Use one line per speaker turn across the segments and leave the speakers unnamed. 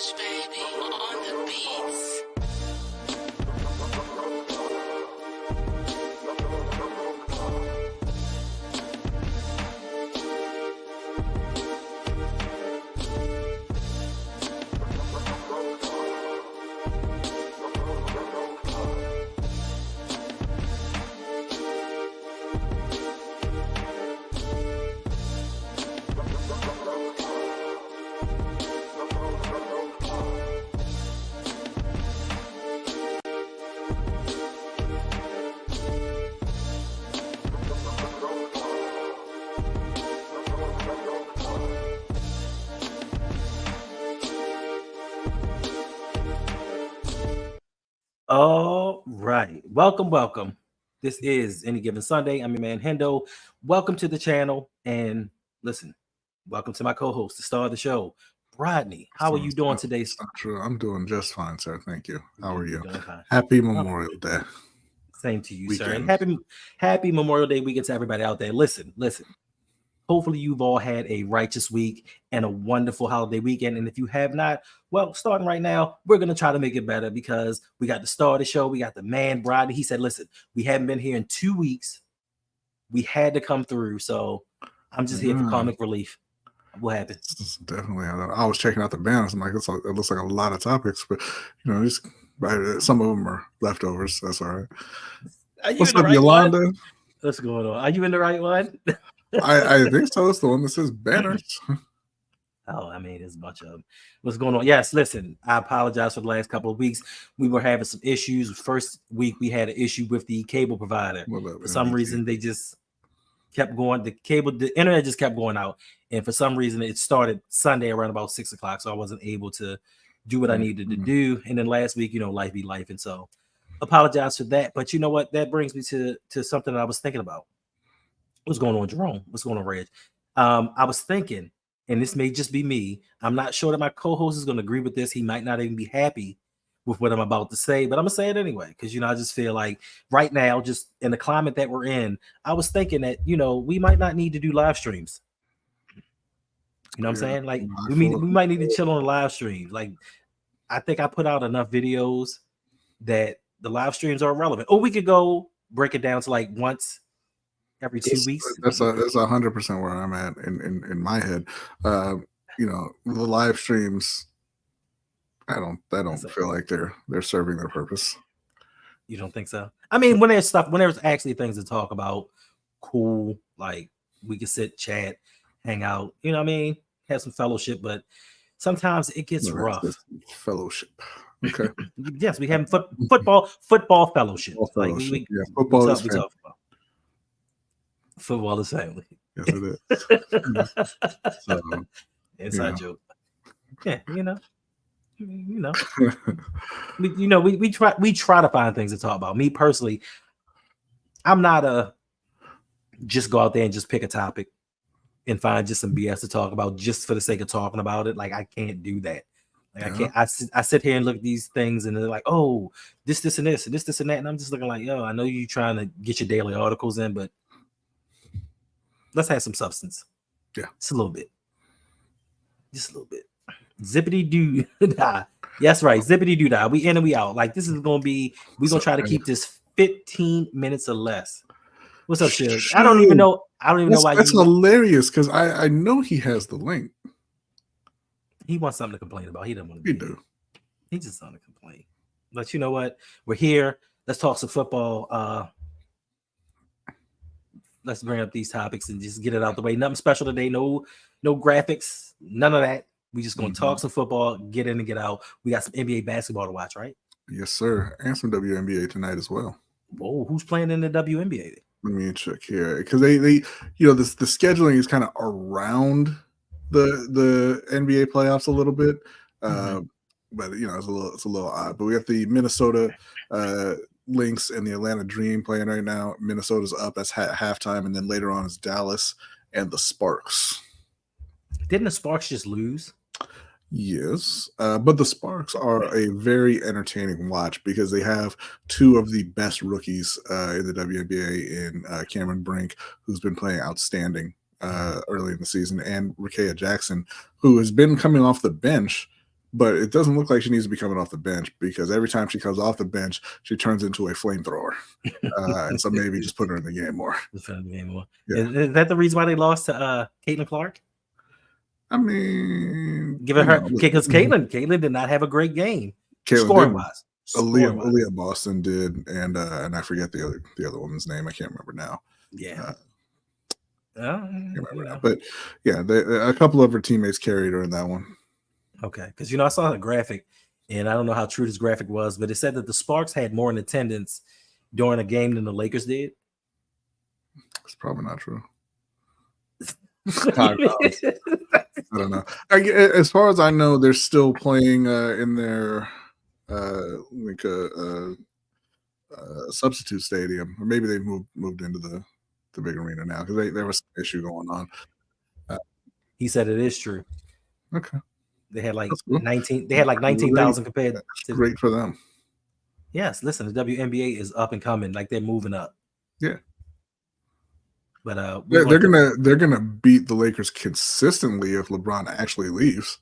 Savage, baby, on the beats.
All right. Welcome. This is Any Given Sunday. I'm your man Hendo. Welcome to the channel. And listen, welcome to my co-host, the star of the show, Brodny. How are you doing today?
That's not true. I'm doing just fine, sir. Thank you. How are you?
Doing fine.
Happy Memorial Day.
Same to you,
Weekend.
sir. And happy Memorial Day weekend to everybody out there. Listen. Hopefully you've all had a righteous week and a wonderful holiday weekend. And if you have not, well, starting right now, we're going to try to make it better because we got the star of the show. We got the man, Brodny. He said, listen, we haven't been here in 2 weeks. We had to come through. So I'm just here for comic relief. What happened?
Definitely. I was checking out the banners. I'm like, it looks like a lot of topics, but some of them are leftovers. That's all right. What's up, Yolanda?
One? What's going on? Are you in the right one?
I think so. It's the one that says banners.
Oh, I mean, there's a bunch of them. What's going on? Yes, listen, I apologize for the last couple of weeks. We were having some issues. First week, we had an issue with the cable provider. For some reason, they just kept going. The internet just kept going out. And for some reason, it started Sunday around about 6 o'clock. So I wasn't able to do what I needed to do. And then last week, life be life. And so apologize for that. But you know what? That brings me to something that I was thinking about. What's going on, Jerome? What's going on, Reg? I was thinking, and this may just be me. I'm not sure that my co-host is going to agree with this. He might not even be happy with what I'm about to say, but I'm going to say it anyway because, I just feel like right now, just in the climate that we're in, I was thinking that, we might not need to do live streams. You know what I'm saying? Like, we might need to chill on the live streams. Like, I think I put out enough videos that the live streams are relevant. Or we could go break it down to like once every 2 weeks.
That's 100% where I'm at in my head. The live streams, I don't feel like they're serving their purpose.
You don't think so? I mean, when there's actually things to talk about, cool. Like we can sit, chat, hang out. You know what I mean? Have some fellowship, but sometimes it gets rough.
Fellowship. Okay.
Yes, we have football fellowship.
Football
is family. Football is family.
Yes, it is. So,
inside joke. Yeah, we try to find things to talk about. Me personally, I'm not a just go out there and just pick a topic and find just some BS to talk about just for the sake of talking about it. Like I can't do that. Like I can't. I sit here and look at these things and they're like, oh, this and this and this and that, and I'm just looking like, yo, I know you trying to get your daily articles in, but let's have some substance.
Yeah,
just a little bit. Zippity doo dah. Yes, right. Zippity doo dah. We in and we out. Like this is gonna be. We're gonna try to keep this 15 minutes or less. What's up, Shug? I don't even know why.
That's hilarious because I know he has the link.
He wants something to complain about. He doesn't want to.
He do.
He just want to complain. But you know what? We're here. Let's talk some football. Let's bring up these topics and just get it out the way. Nothing special today. No graphics. None of that. We just gonna talk some football, get in and get out. We got some NBA basketball to watch, right?
Yes, sir. And some WNBA tonight as well.
Whoa, who's playing in the WNBA?
Let me check here because they the scheduling is kind of around the NBA playoffs a little bit, but it's a little odd. But we got the Minnesota Lynx and the Atlanta Dream playing right now. Minnesota's up. That's halftime, and then later on is Dallas and the Sparks.
Didn't the Sparks just lose?
Yes, but the Sparks are a very entertaining watch because they have two of the best rookies in the WNBA in Cameron Brink, who's been playing outstanding early in the season, and Rickea Jackson, who has been coming off the bench but it doesn't look like she needs to be coming off the bench because every time she comes off the bench, she turns into a flamethrower. And so maybe just put her in the game more.
Yeah. Is that the reason why they lost to Caitlin Clark?
I mean,
giving her because Caitlin did not have a great game scoring wise.
Aaliyah Boston did, and I forget the other woman's name. I can't remember now.
Yeah.
But yeah, a couple of her teammates carried her in that one.
Okay, because I saw a graphic, and I don't know how true this graphic was, but it said that the Sparks had more in attendance during a game than the Lakers did.
It's probably not true. I don't know. As far as I know, they're still playing in their substitute stadium, or maybe they moved into the big arena now because there was some issue going on.
He said it is true.
Okay,
they had like 19. They had like 19,000 compared.
That's great for them.
Yes, listen, the WNBA is up and coming, like they're moving up.
Yeah.
But
they're gonna beat the Lakers consistently if LeBron actually leaves.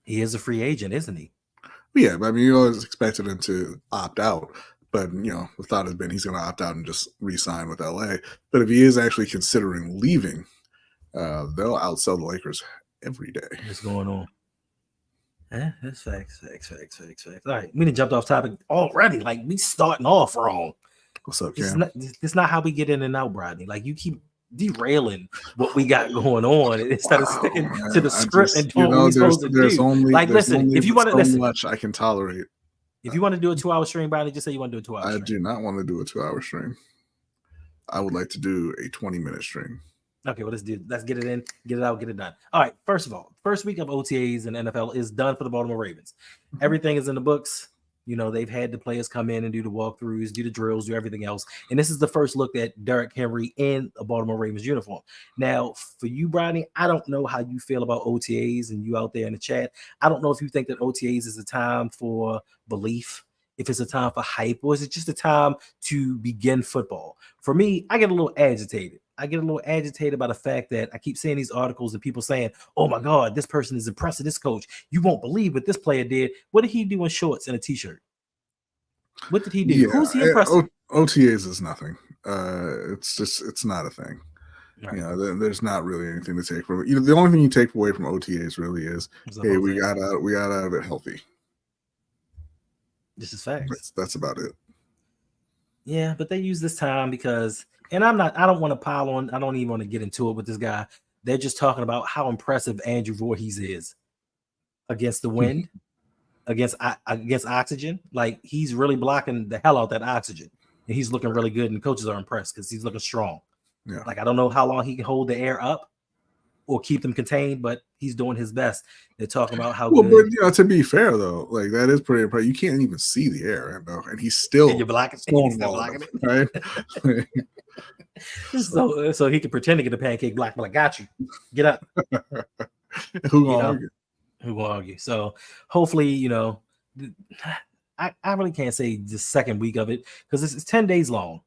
He is a free agent, isn't he?
Yeah, but I mean, you always expected him to opt out. But the thought has been he's going to opt out and just re-sign with LA. But if he is actually considering leaving, they'll outsell the Lakers every day.
What's going on? That's facts. All right, we done jumped off topic already. Like we starting off wrong.
What's up, Cam?
It's not how we get in and out, Brodny. Like you keep derailing what we got going on instead of sticking to the script and doing what we're supposed to do. Listen, if you want to listen,
much I can tolerate.
If you want to do a 2-hour stream, Brodny, just say you want to do a 2-hour stream.
I do not want to do a 2-hour stream. I would like to do a 20-minute stream.
Okay, well, let's get it in, get it out, get it done. All right, first of all, first week of OTAs and NFL is done for the Baltimore Ravens. Everything is in the books. They've had the players come in and do the walkthroughs, do the drills, do everything else. And this is the first look at Derrick Henry in a Baltimore Ravens uniform. Now, for you, Brodny, I don't know how you feel about OTAs and you out there in the chat. I don't know if you think that OTAs is a time for belief, if it's a time for hype, or is it just a time to begin football? For me, I get a little agitated. I get a little agitated by the fact that I keep seeing these articles and people saying, oh my God, this person is impressing this coach. You won't believe what this player did. What did he do in shorts and a t-shirt? What did he do?
Yeah,
who's he impressing?
OTAs is nothing. It's not a thing.
Right.
There's not really anything to take from it. The only thing you take away from OTAs really is, hey, we got out of it healthy.
This is facts.
That's about it.
Yeah, but they use this time because, and I don't want to pile on. I don't even want to get into it with this guy. They're just talking about how impressive Andrew Voorhees is against the wind, against oxygen. Like he's really blocking the hell out that oxygen, and he's looking really good. And coaches are impressed because he's looking strong.
Yeah.
Like I don't know how long he can hold the air up or keep them contained, but he's doing his best. They're talking about how good.
But to be fair though, like that is pretty impressive. You can't even see the air, and he's still
and you're blocking it,
right?
so he can pretend to get a pancake block, but I got you. Get up.
Who gonna
argue? So hopefully, I really can't say the second week of it because it's 10 days long.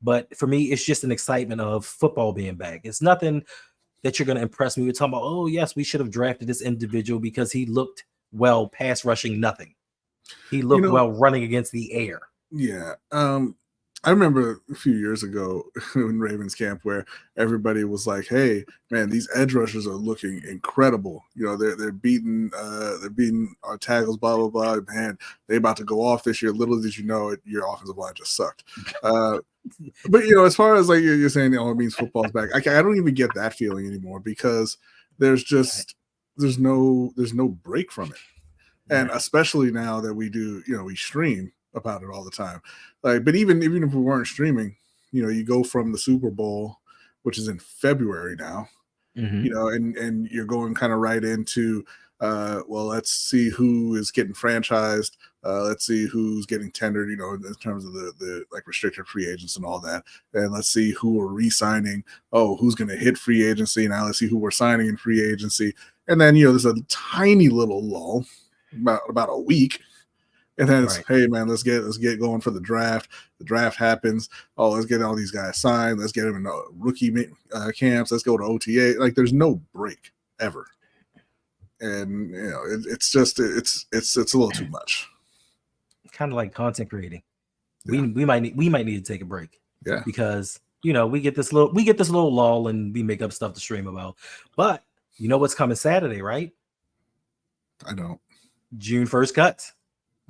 But for me, it's just an excitement of football being back. It's nothing that you're going to impress me. We're talking about, oh, yes, we should have drafted this individual because he looked well pass rushing nothing. He looked well running against the air.
Yeah. I remember a few years ago in Ravens camp where everybody was like, hey, man, these edge rushers are looking incredible. They're beating our tackles, blah, blah, blah. Man, they about to go off this year. Little did you know it, your offensive line just sucked. But as far as like you're saying, it means football's back. I don't even get that feeling anymore because there's no break from it, and especially now that we do, we stream about it all the time. Like, but even if we weren't streaming, you go from the Super Bowl, which is in February now, and you're going kind of right into. Let's see who is getting franchised. Let's see who's getting tendered, in terms of the like restricted free agents and all that. And let's see who we're re-signing. Oh, who's going to hit free agency. Now let's see who we're signing in free agency. And then, there's a tiny little lull, about a week. And then it's, hey man, let's get going for the draft. The draft happens. Oh, let's get all these guys signed. Let's get them in rookie camps. Let's go to OTA. Like there's no break ever. and it's just it's a little too much.
Kind of like content creating.
Yeah.
We might need to take a break.
Yeah,
because we get this little lull and we make up stuff to stream about. But you know what's coming Saturday, right?
I don't.
June 1st cuts.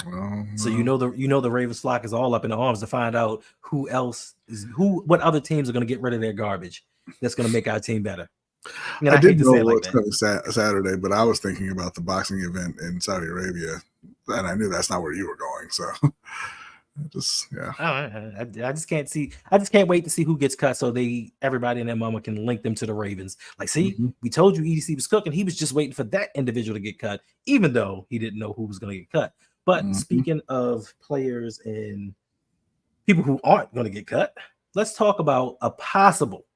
Well,
so the Ravens flock is all up in the arms to find out what other teams are going to get rid of their garbage that's going to make our team better. And
I did
hate to
know
say it like
what's
that.
coming Saturday, but I was thinking about the boxing event in Saudi Arabia, and I knew that's not where you were going. So,
I just can't see. I just can't wait to see who gets cut, so everybody and their mama can link them to the Ravens. Like, see, we told you EDC was cooking. He was just waiting for that individual to get cut, even though he didn't know who was going to get cut. But speaking of players and people who aren't going to get cut, let's talk about a possible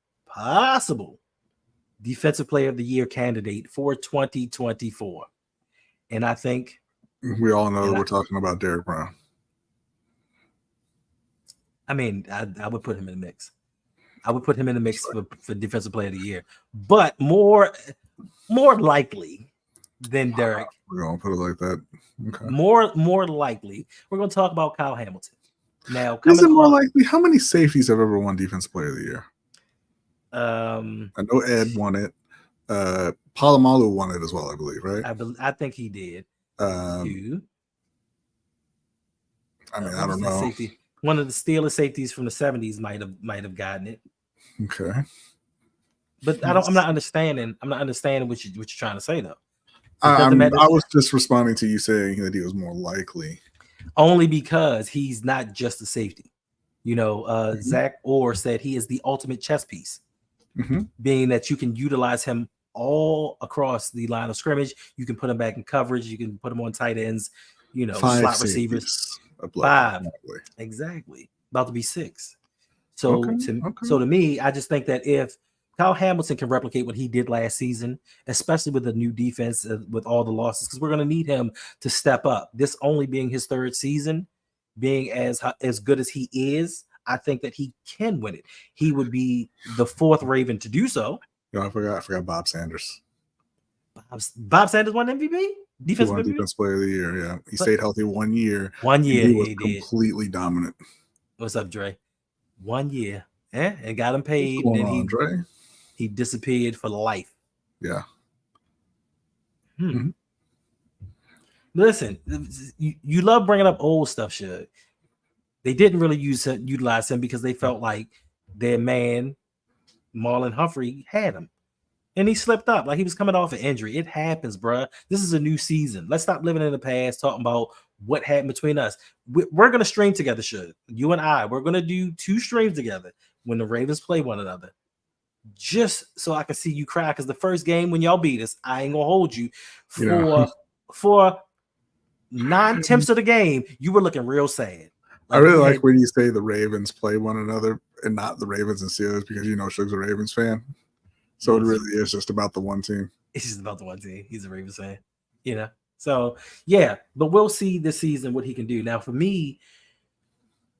Defensive Player of the Year candidate for 2024. And I think
we all know that we're talking about Derrick Brown.
I mean, I would put him in the mix. I would put him in the mix for Defensive Player of the Year, but more likely than Derrick.
We're gonna put it like that. Okay.
More likely, we're gonna talk about Kyle Hamilton. Now,
is it more likely? How many safeties have ever won Defensive Player of the Year? I know Ed won it. Palomalu won it as well, I believe, right?
I think he did.
I mean, I don't know.
Safety. One of the Steelers safeties from the 70s might have gotten it.
Okay.
But I'm not understanding what you're trying to say though.
I was just responding to you saying that he was more likely.
Only because he's not just a safety. Zach Orr said he is the ultimate chess piece. Being that you can utilize him all across the line of scrimmage. You can put him back in coverage. You can put him on tight ends, slot receivers. 5. Exactly. About to be 6. So to me, I just think that if Kyle Hamilton can replicate what he did last season, especially with the new defense, with all the losses, because we're going to need him to step up. This only being his 3rd season, being as good as he is, I think that he can win it. He would be the 4th Raven to do so.
I forgot Bob Sanders.
Bob Sanders won MVP?
Defensive Player of the Year, yeah. He stayed healthy 1 year.
1 year.
He was completely dominant.
What's up, Dre? 1 year. And got him paid. And then he disappeared for life.
Yeah.
Listen, you love bringing up old stuff, Shug. They didn't really utilize him because they felt like their man, Marlon Humphrey, had him. And he slipped up. Like he was coming off an injury. It happens, bruh. This is a new season. Let's stop living in the past, talking about what happened between us. We're going to stream together, Shug. You and I, we're going to do 2 streams together when the Ravens play one another. Just so I can see you cry. Because the first game when y'all beat us, I ain't going to hold you. For 9/10 of the game, you were looking real sad.
I really like when you say the Ravens play one another and not the Ravens and Steelers because Shug's a Ravens fan. So it really is just about the one team.
It's just about the one team. He's a Ravens fan, So yeah, but we'll see this season what he can do. Now, for me,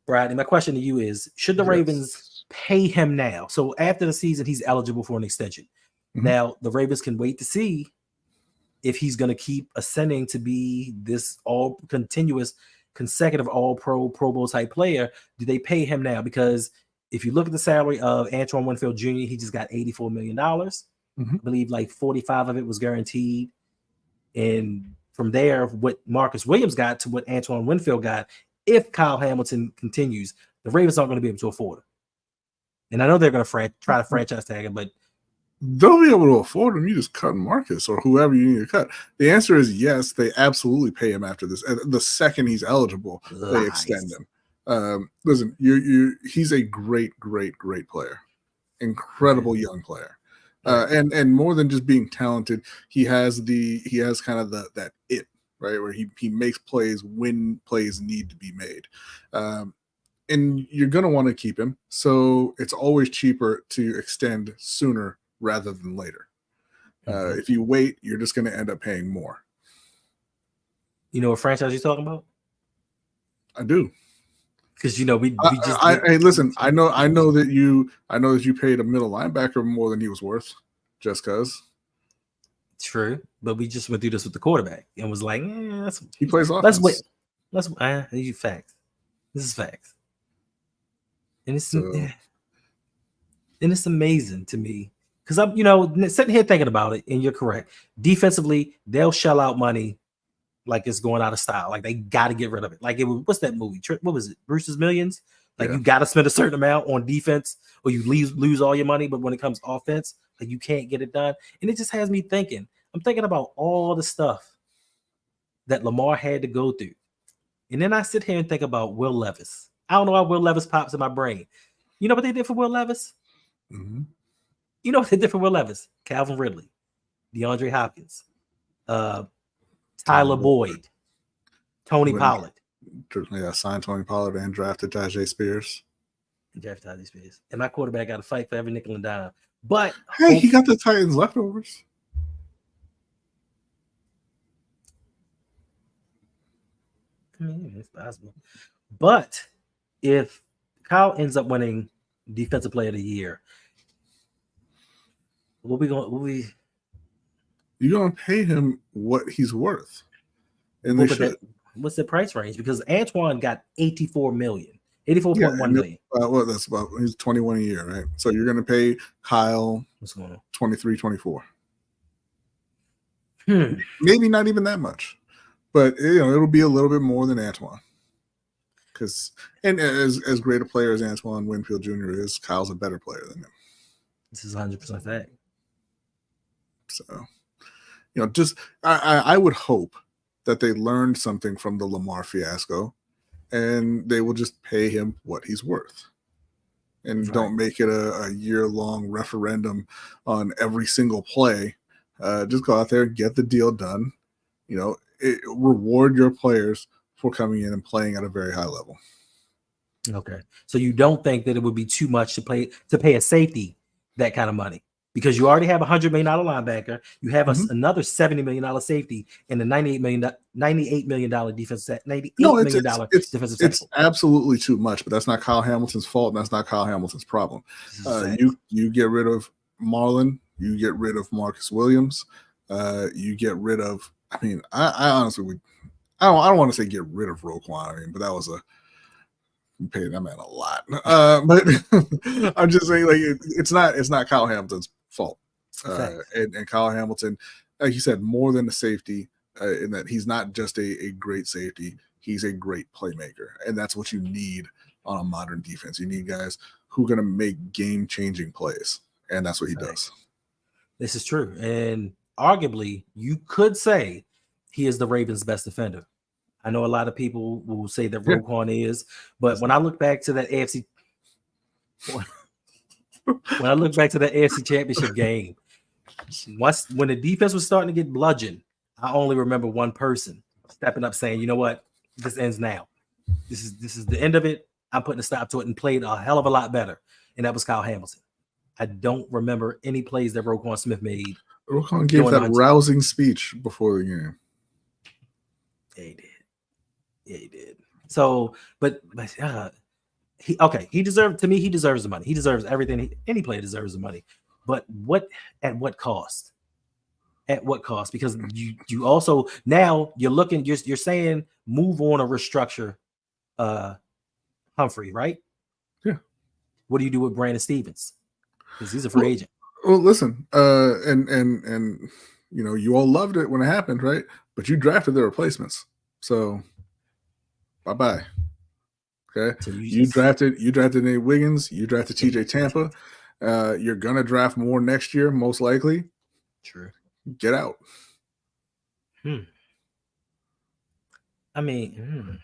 Brodny, my question to you is: should the Ravens pay him now? So after the season, he's eligible for an extension. Now, the Ravens can wait to see if he's going to keep ascending to be this consecutive All-Pro, Pro Bowl type player. Do they pay him now? Because if you look at the salary of Antoine Winfield Jr., he just got $84 million. I believe like 45 of it was guaranteed. And from there, what Marcus Williams got to what Antoine Winfield got, if Kyle Hamilton continues, the Ravens aren't going to be able to afford him. And I know they're going to try to franchise tag him, but
they'll be able to afford him. You just cut Marcus or whoever you need to cut. The answer is yes, they absolutely pay him after this. The second he's eligible, they extend him. Listen, he's a great player, incredible young player, and more than just being talented, he has kind of that it, right, where he makes plays when plays need to be made, and you're gonna want to keep him. So it's always cheaper to extend sooner rather than later. If you wait, you're just gonna end up paying more.
You know what franchise you're talking about?
I do.
Because we just
hey, listen, I know that you paid a middle linebacker more than he was worth, just because.
True, but we just went through this with the quarterback and was like,
he plays offense.
Let's wait. These facts. This is facts, and it's amazing to me because I'm sitting here thinking about it, and you're correct. Defensively, they'll shell out money like it's going out of style. Like they got to get rid of it. Like what's that movie? What was it? Brewster's Millions. Like you got to spend a certain amount on defense, or you lose all your money. But when it comes to offense, like you can't get it done, and it just has me thinking. I'm thinking about all the stuff that Lamar had to go through, and then I sit here and think about Will Levis. I don't know why Will Levis pops in my brain. You know what they did for Will Levis?
Mm-hmm.
You know what they did for Will Levis? Calvin Ridley, DeAndre Hopkins, Tyler Boyd, Tony Pollard.
Yeah, signed Tony Pollard and drafted Tajay Spears.
And my quarterback got to fight for every nickel and dime. But
hey, he got the Titans leftovers.
I mean, it's possible. But if Kyle ends up winning Defensive Player of the Year, you're
gonna pay him what he's worth. And
what's the price range? Because Antoine got 84 million. 84.1 million.
Well, that's about he's 21 a year, right? So you're gonna pay Kyle
what's going on?
23, 24. Maybe not even that much. But it'll be a little bit more than Antoine. And as great a player as Antoine Winfield Jr. is, Kyle's a better player than him.
This is 100% fact.
So, just I would hope that they learned something from the Lamar fiasco, and they will just pay him what he's worth, and don't make it a year-long referendum on every single play. Just go out there and get the deal done. Reward your players for coming in and playing at a very high level.
Okay. So you don't think that it would be too much to pay a safety that kind of money? Because you already have a $100 million linebacker, you have another $70 million safety, and the $98 million defense. Defensive tackle.
It's absolutely too much, but that's not Kyle Hamilton's fault, and that's not Kyle Hamilton's problem. You get rid of Marlon, you get rid of Marcus Williams, you get rid of. I mean, I honestly I don't want to say get rid of Roquan. But that was you paid that man a lot. But I'm just saying, like, it's not Kyle Hamilton's fault. And Kyle Hamilton, like you said, more than a safety, in that he's not just a great safety, he's a great playmaker. And that's what you need on a modern defense. You need guys who are going to make game-changing plays. And that's what he does.
This is true. And arguably, you could say he is the Ravens' best defender. I know a lot of people will say that Roquan is, but when I look back to that AFC Championship game, when the defense was starting to get bludgeoned, I only remember one person stepping up saying, "You know what? This ends now. This is the end of it. I'm putting a stop to it," and played a hell of a lot better. And that was Kyle Hamilton. I don't remember any plays that Roquan Smith made.
Roquan gave that rousing speech before the game.
Yeah, he did. So, but he deserves the money. He deserves everything. Any player deserves the money. But at what cost? At what cost? Because you also now you're saying move on or restructure Humphrey, right?
Yeah.
What do you do with Brandon Stevens? Because he's a free agent.
Well, listen, and you all loved it when it happened, right? But you drafted the replacements, so bye. Okay, so you drafted Nate Wiggins, you drafted TJ Tampa. You're gonna draft more next year, most likely.
True.
Get out.
I mean,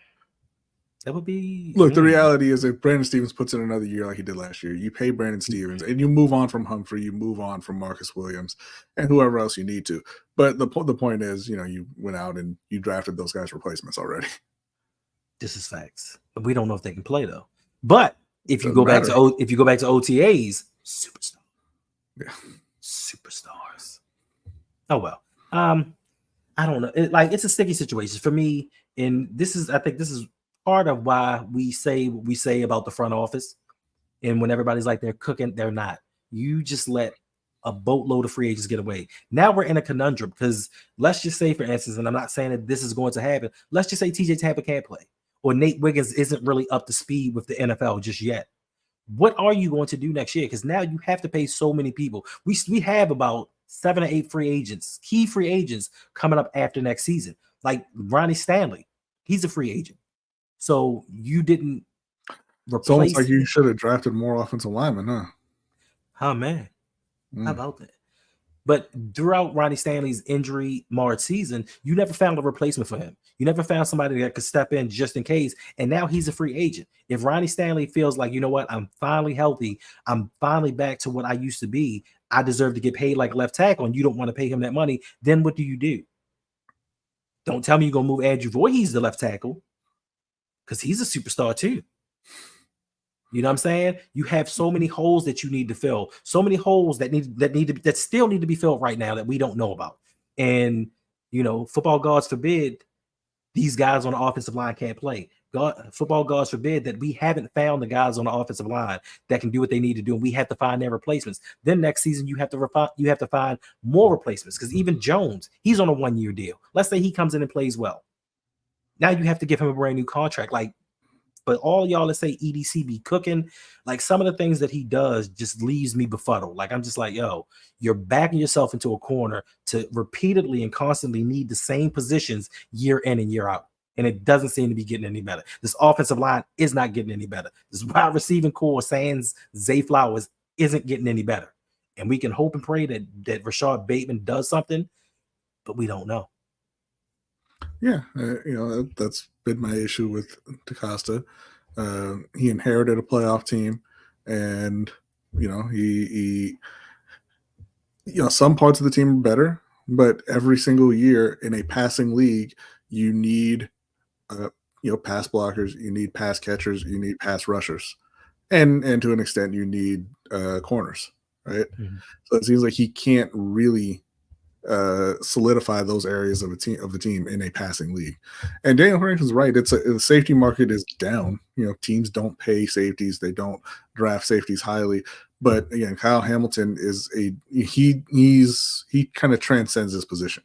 that would be.
Look, the reality is, if Brandon Stevens puts in another year like he did last year, you pay Brandon Stevens and you move on from Humphrey, you move on from Marcus Williams, and whoever else you need to. But the point is, you went out and you drafted those guys' replacements already.
This is facts, but we don't know if they can play though. But if you go back to OTAs, superstar, superstars. Oh well, I don't know. It's a sticky situation for me, and I think this is part of why we say what we say about the front office. And when everybody's like they're cooking, they're not. You just let a boatload of free agents get away. Now we're in a conundrum because let's just say, for instance, and I'm not saying that this is going to happen, let's just say TJ Tampa can't play or Nate Wiggins isn't really up to speed with the NFL just yet. What are you going to do next year? Because now you have to pay so many people. We have about 7 or 8 free agents, key free agents coming up after next season. Like Ronnie Stanley, he's a free agent. So you didn't replace.
It's almost like you should have drafted more offensive linemen, huh?
Oh man, how about that? But throughout Ronnie Stanley's injury-marred season, you never found a replacement for him. You never found somebody that could step in just in case. And now he's a free agent. If Ronnie Stanley feels like, you know what, I'm finally healthy, I'm finally back to what I used to be, I deserve to get paid like left tackle, and you don't want to pay him that money, then what do? Don't tell me you're going to move Andrew Voorhees to left tackle because he's a superstar too. You know what I'm saying? You have so many holes that you need to fill, so many holes that still need to be filled right now that we don't know about. And you know, football gods forbid these guys on the offensive line can't play. Football gods forbid that we haven't found the guys on the offensive line that can do what they need to do, and we have to find their replacements. Then next season you have to find more replacements because even Jones, he's on a 1-year deal. Let's say he comes in and plays well. Now you have to give him a brand new contract. But all y'all that say EDC be cooking, like some of the things that he does just leaves me befuddled. Like I'm just like, yo, you're backing yourself into a corner to repeatedly and constantly need the same positions year in and year out. And it doesn't seem to be getting any better. This offensive line is not getting any better. This wide receiving core, sans Zay Flowers, isn't getting any better. And we can hope and pray that Rashad Bateman does something, but we don't know.
Yeah, that's been my issue with DaCosta. He inherited a playoff team, and he some parts of the team are better, but every single year in a passing league, you need pass blockers, you need pass catchers, you need pass rushers, and to an extent, you need corners, right? Mm-hmm. So it seems like he can't really solidify those areas of the team in a passing league. And Daniel Harrington's right. The safety market is down. Teams don't pay safeties. They don't draft safeties highly. But again, Kyle Hamilton is he kind of transcends his position.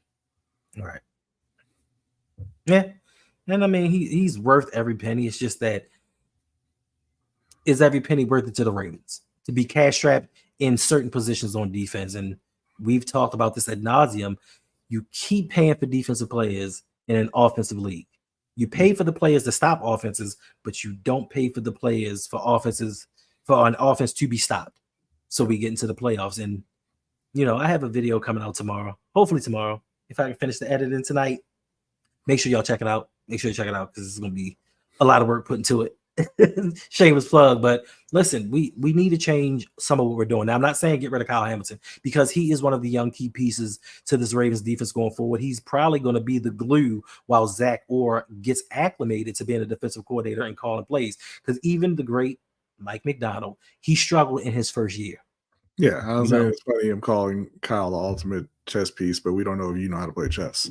All right. Yeah. And I mean, he's worth every penny. It's just that, is every penny worth it to the Ravens to be cash strapped in certain positions on defense? And we've talked about this ad nauseum. You keep paying for defensive players in an offensive league. You pay for the players to stop offenses, but you don't pay for the players for an offense to be stopped. So we get into the playoffs. And, I have a video coming out tomorrow, hopefully tomorrow. If I can finish the editing tonight, make sure y'all check it out. Make sure you check it out because it's going to be a lot of work put into it. Shameless plug, but listen, we need to change some of what we're doing. Now, I'm not saying get rid of Kyle Hamilton because he is one of the young key pieces to this Ravens defense going forward. He's probably going to be the glue while Zach Orr gets acclimated to being a defensive coordinator and calling plays. Because even the great Mike McDonald, he struggled in his first year.
Yeah, I was saying it's funny him calling Kyle the ultimate chess piece, but we don't know if you know how to play chess.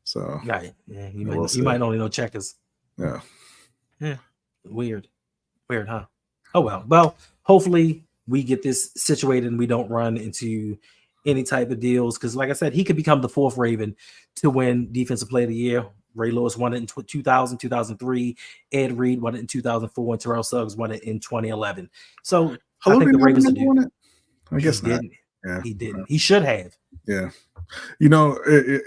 So
right, yeah, you might only know checkers.
Yeah.
Weird, huh? Oh well, hopefully we get this situated and we don't run into any type of deals because, like I said, he could become the 4th Raven to win Defensive Player of the Year. Ray Lewis won it in 2000, 2003. Ed Reed won it in 2004, and Terrell Suggs won it in 2011. So I think the Ravens will do it.
I guess
he
not.
Didn't.
Yeah,
he didn't. He should have.
Yeah.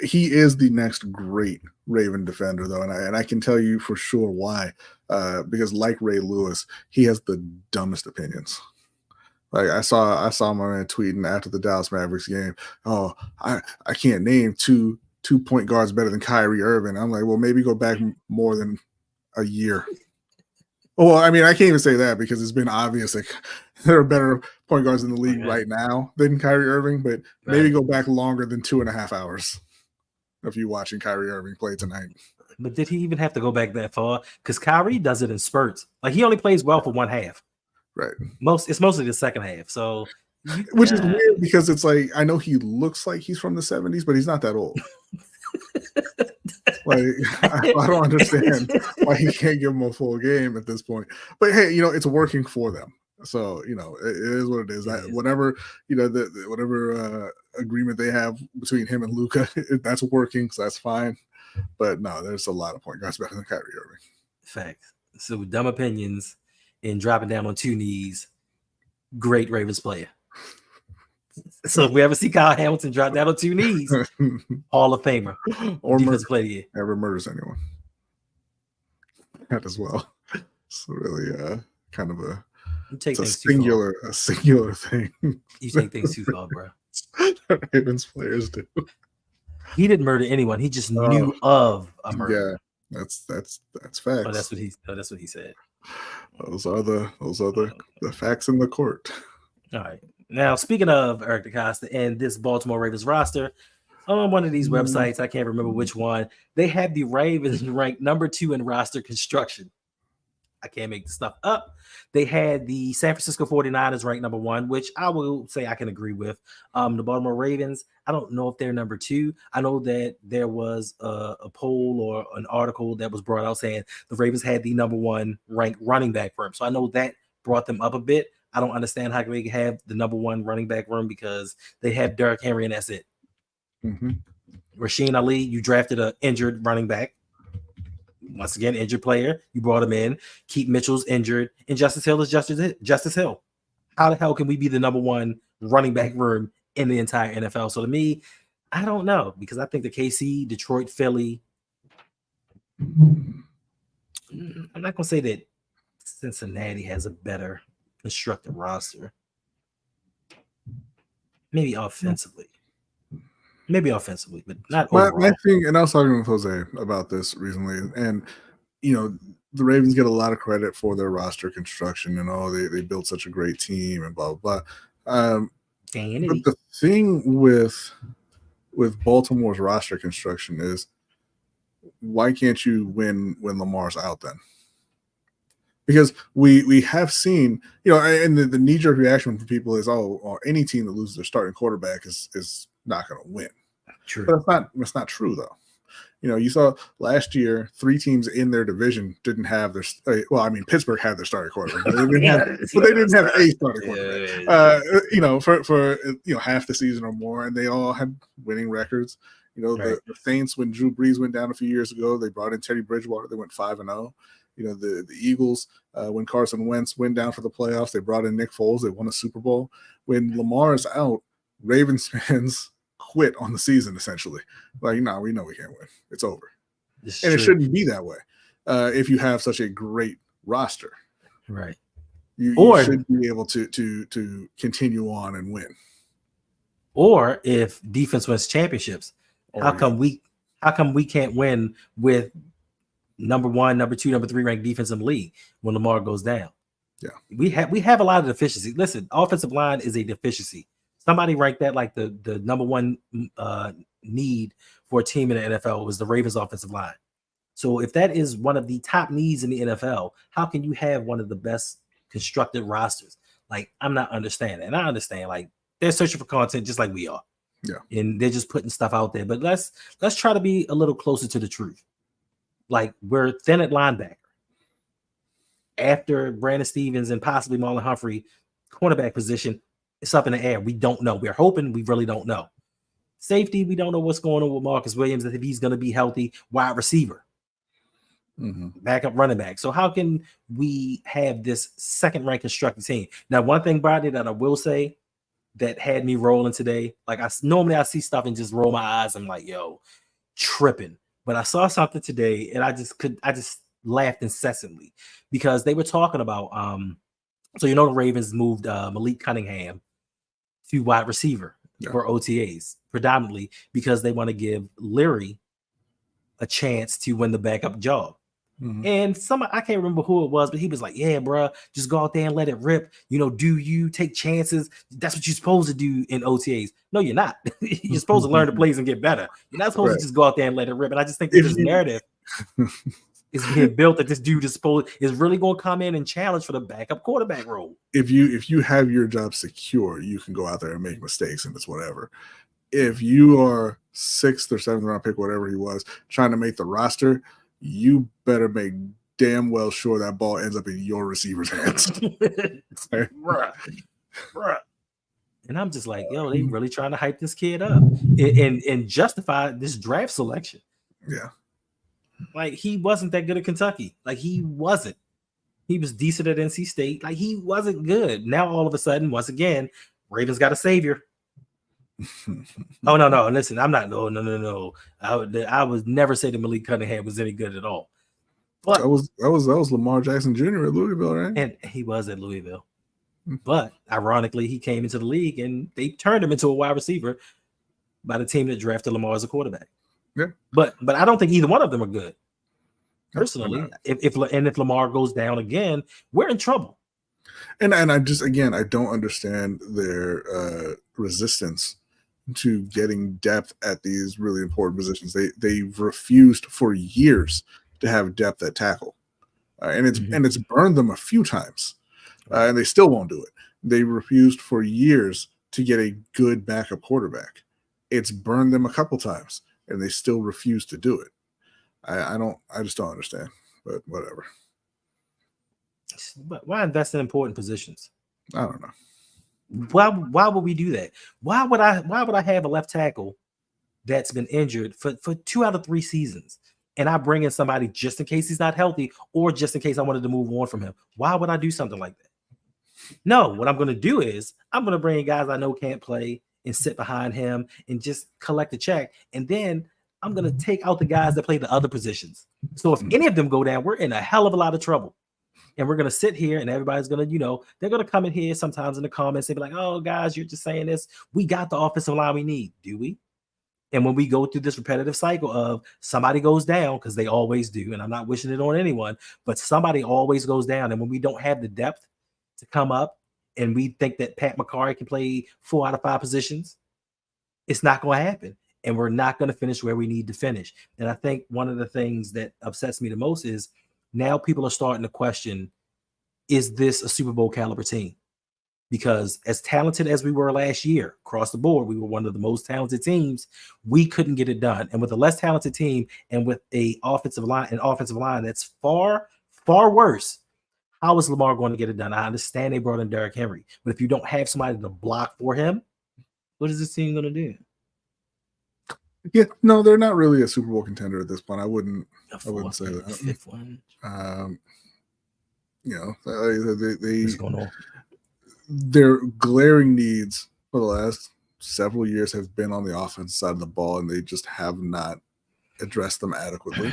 He is the next great Raven defender, though, and I can tell you for sure why. Because like Ray Lewis, he has the dumbest opinions. Like I saw my man tweeting after the Dallas Mavericks game. Oh, I can't name two point guards better than Kyrie Irving. I'm like, well, maybe go back more than a year. Well, I mean, I can't even say that because it's been obvious like there are better point guards in the league right now than Kyrie Irving, but maybe go back longer than 2.5 hours of you watching Kyrie Irving play tonight.
But did he even have to go back that far? Because Kyrie does it in spurts. Like he only plays well for one half.
Right.
It's mostly the second half. So
which is weird because it's like I know he looks like he's from the 70s, but he's not that old. Like I don't understand why he can't give him a full game at this point. But hey, it's working for them. So it is what it is. Whatever whatever agreement they have between him and Luka, that's working, so that's fine. But no, there's a lot of point guards better than Kyrie Irving.
Facts. So dumb opinions and dropping down on 2 knees. Great Ravens player. So if we ever see Kyle Hamilton drop down on 2 knees, Hall of Famer
or
defensive player of the year.
Never murders anyone. That as well. It's really kind of a singular thing.
You take things too far, bro.
Ravens players do.
He didn't murder anyone. He just knew of a murder.
Yeah, that's facts.
Oh, that's what he said.
Those are the facts in the court.
All right. Now, speaking of Eric DeCosta and this Baltimore Ravens roster, on one of these websites, I can't remember which one, they have the Ravens ranked number 2 in roster construction. I can't make this stuff up. They had the San Francisco 49ers ranked number 1, which I will say I can agree with. The Baltimore Ravens, I don't know if they're number 2. I know that there was a poll or an article that was brought out saying the Ravens had the number 1 ranked running back room. So I know that brought them up a bit. I don't understand how they have the number 1 running back room because they have Derrick Henry and that's it.
Mm-hmm.
Rasheen Ali, you drafted an injured running back. Once again, injured player. You brought him in. Keith Mitchell's injured. And Justice Hill is Justice Hill. How the hell can we be the number 1 running back room in the entire NFL? So to me, I don't know because I think the KC, Detroit, Philly. I'm not going to say that Cincinnati has a better constructed roster. Maybe offensively. But not overall.
My thing, and I was talking with Jose about this recently, and the Ravens get a lot of credit for their roster construction and they built such a great team and blah blah blah. But the thing with Baltimore's roster construction is, why can't you win when Lamar's out then? Because we have seen, and the knee-jerk reaction from people is, any team that loses their starting quarterback is not going to win.
True.
But that's not true, though. You saw last year 3 teams in their division didn't have their Pittsburgh had their starting quarterback, but they didn't have a starting quarterback. For half the season or more, and they all had winning records. The Saints, when Drew Brees went down a few years ago, they brought in Teddy Bridgewater. They went 5-0. The Eagles, when Carson Wentz went down for the playoffs, they brought in Nick Foles. They won a Super Bowl. When Lamar is out, Ravens fans quit on the season, essentially. Like, no, we know we can't win. It's over. It shouldn't be that way if you have such a great roster.
Right.
You should be able to continue on and win.
Or if defense wins championships, how come we can't win with number 1, number 2, number 3 ranked defense in the league when Lamar goes down?
Yeah.
We have a lot of deficiency. Listen, offensive line is a deficiency. Somebody ranked that like the number 1 need for a team in the NFL was the Ravens offensive line. So if that is one of the top needs in the NFL, how can you have one of the best constructed rosters? Like, I'm not understanding. And I understand, like, they're searching for content just like we are.
Yeah.
And they're just putting stuff out there. But let's try to be a little closer to the truth. Like, we're thin at linebacker. After Brandon Stevens and possibly Marlon Humphrey, cornerback position, it's up in the air. We don't know. We're hoping. We really don't know. Safety, we don't know what's going on with Marcus Williams, if he's going to be healthy. Wide receiver. Backup running back. So how can we have this second-ranked constructed team? Now, one thing, Brodny, that I will say that had me rolling today, like normally I see stuff and just roll my eyes. I'm like, yo, tripping. But I saw something today and I just laughed incessantly because they were talking about so the Ravens moved Malik Cunningham to wide receiver for OTAs, predominantly because they want to give Leary a chance to win the backup job. And I can't remember who it was, but he was like, yeah, bro, just go out there and let it rip. Do you take chances? That's what you're supposed to do in OTAs. No, you're not. You're supposed to learn the plays and get better. You're not supposed to just go out there and let it rip. And I just think that this narrative is being built that this dude is really going to come in and challenge for the backup quarterback role.
If you have your job secure, you can go out there and make mistakes and it's whatever. If you are 6th or 7th round pick, whatever he was, trying to make the roster, you better make damn well sure that ball ends up in your receiver's hands.
Bruh. And I'm just like, yo, they really trying to hype this kid up and justify this draft selection.
Yeah.
Like, he wasn't that good at Kentucky. Like, he wasn't. He was decent at NC State. Like, he wasn't good. Now, all of a sudden, once again, Ravens got a savior. Oh, no. Listen, I'm not. No. I would never say that Malik Cunningham was any good at all. But
that was Lamar Jackson Jr. at Louisville, right?
And he was at Louisville. But ironically, he came into the league and they turned him into a wide receiver by the team that drafted Lamar as a quarterback.
Yeah.
But I don't think either one of them are good. Personally, if Lamar goes down again, we're in trouble.
And I just, again, I don't understand their resistance to getting depth at these really important positions. They've refused for years to have depth at tackle, and it's burned them a few times, and they still won't do it. They refused for years to get a good backup quarterback. It's burned them a couple times, and they still refuse to do it. I just don't understand, but whatever.
But why invest in important positions?
I don't know.
Why would we do that? Why would I have a left tackle that's been injured for 2 out of 3 seasons, and I bring in somebody just in case he's not healthy or just in case I wanted to move on from him? Why would I do something like that? No, what I'm going to do is I'm going to bring in guys I know can't play and sit behind him and just collect a check, and then I'm going to take out the guys that play the other positions. So if any of them go down, we're in a hell of a lot of trouble. And we're going to sit here and everybody's going to, they're going to come in here sometimes in the comments and be like, oh, guys, you're just saying this. We got the offensive line we need. Do we? And when we go through this repetitive cycle of somebody goes down, because they always do, and I'm not wishing it on anyone, but somebody always goes down. And when we don't have the depth to come up and we think that Pat McCarry can play 4 out of 5 positions, it's not going to happen. And we're not going to finish where we need to finish. And I think one of the things that upsets me the most is now people are starting to question, is this a Super Bowl caliber team? Because as talented as we were last year, across the board, we were one of the most talented teams. We couldn't get it done. And with a less talented team and with an offensive line that's far, far worse, how is Lamar going to get it done? I understand they brought in Derrick Henry, but if you don't have somebody to block for him, what is this team going to do?
Yeah, no, they're not really a Super Bowl contender at this point. I wouldn't say that.
Fifth one.
What's going on? Their glaring needs for the last several years have been on the offensive side of the ball, and they just have not addressed them adequately.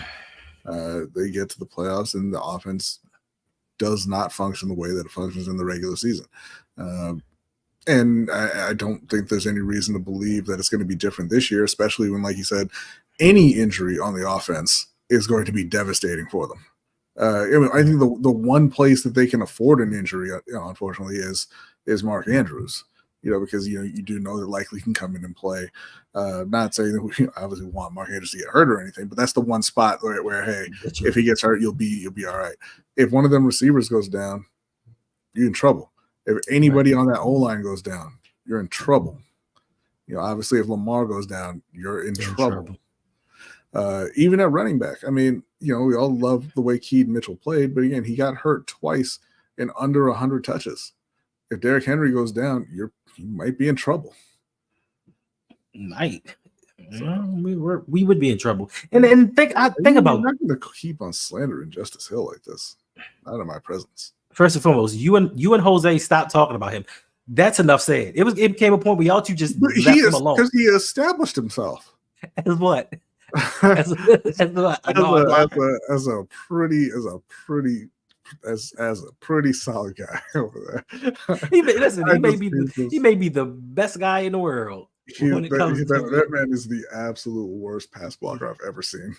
They get to the playoffs, and the offense does not function the way that it functions in the regular season. And I don't think there's any reason to believe that it's going to be different this year, especially when, like you said, any injury on the offense is going to be devastating for them. I think the one place that they can afford an injury, unfortunately, is Mark Andrews. Because you do know that likely can come in and play. Not saying that we obviously want Mark Andrews to get hurt or anything, but that's the one spot where hey, if he gets hurt, you'll be all right. If one of them receivers goes down, you're in trouble. If anybody on that O-line goes down, you're in trouble. Obviously, if Lamar goes down, you're in trouble. Even at running back, I mean, we all love the way Keaton Mitchell played, but again, he got hurt twice in under 100 touches. If Derrick Henry goes down, you might be in trouble.
Might. So, we would be in trouble. And think about.
I'm not going to keep on slandering Justice Hill like this. Not in my presence.
First and foremost, you and Jose stop talking about him. That's enough said. It became a point where y'all two just left him alone
because he established himself
as what? as a
pretty solid guy over there.
He may be the best guy in the world.
That man is the absolute worst pass blocker I've ever seen.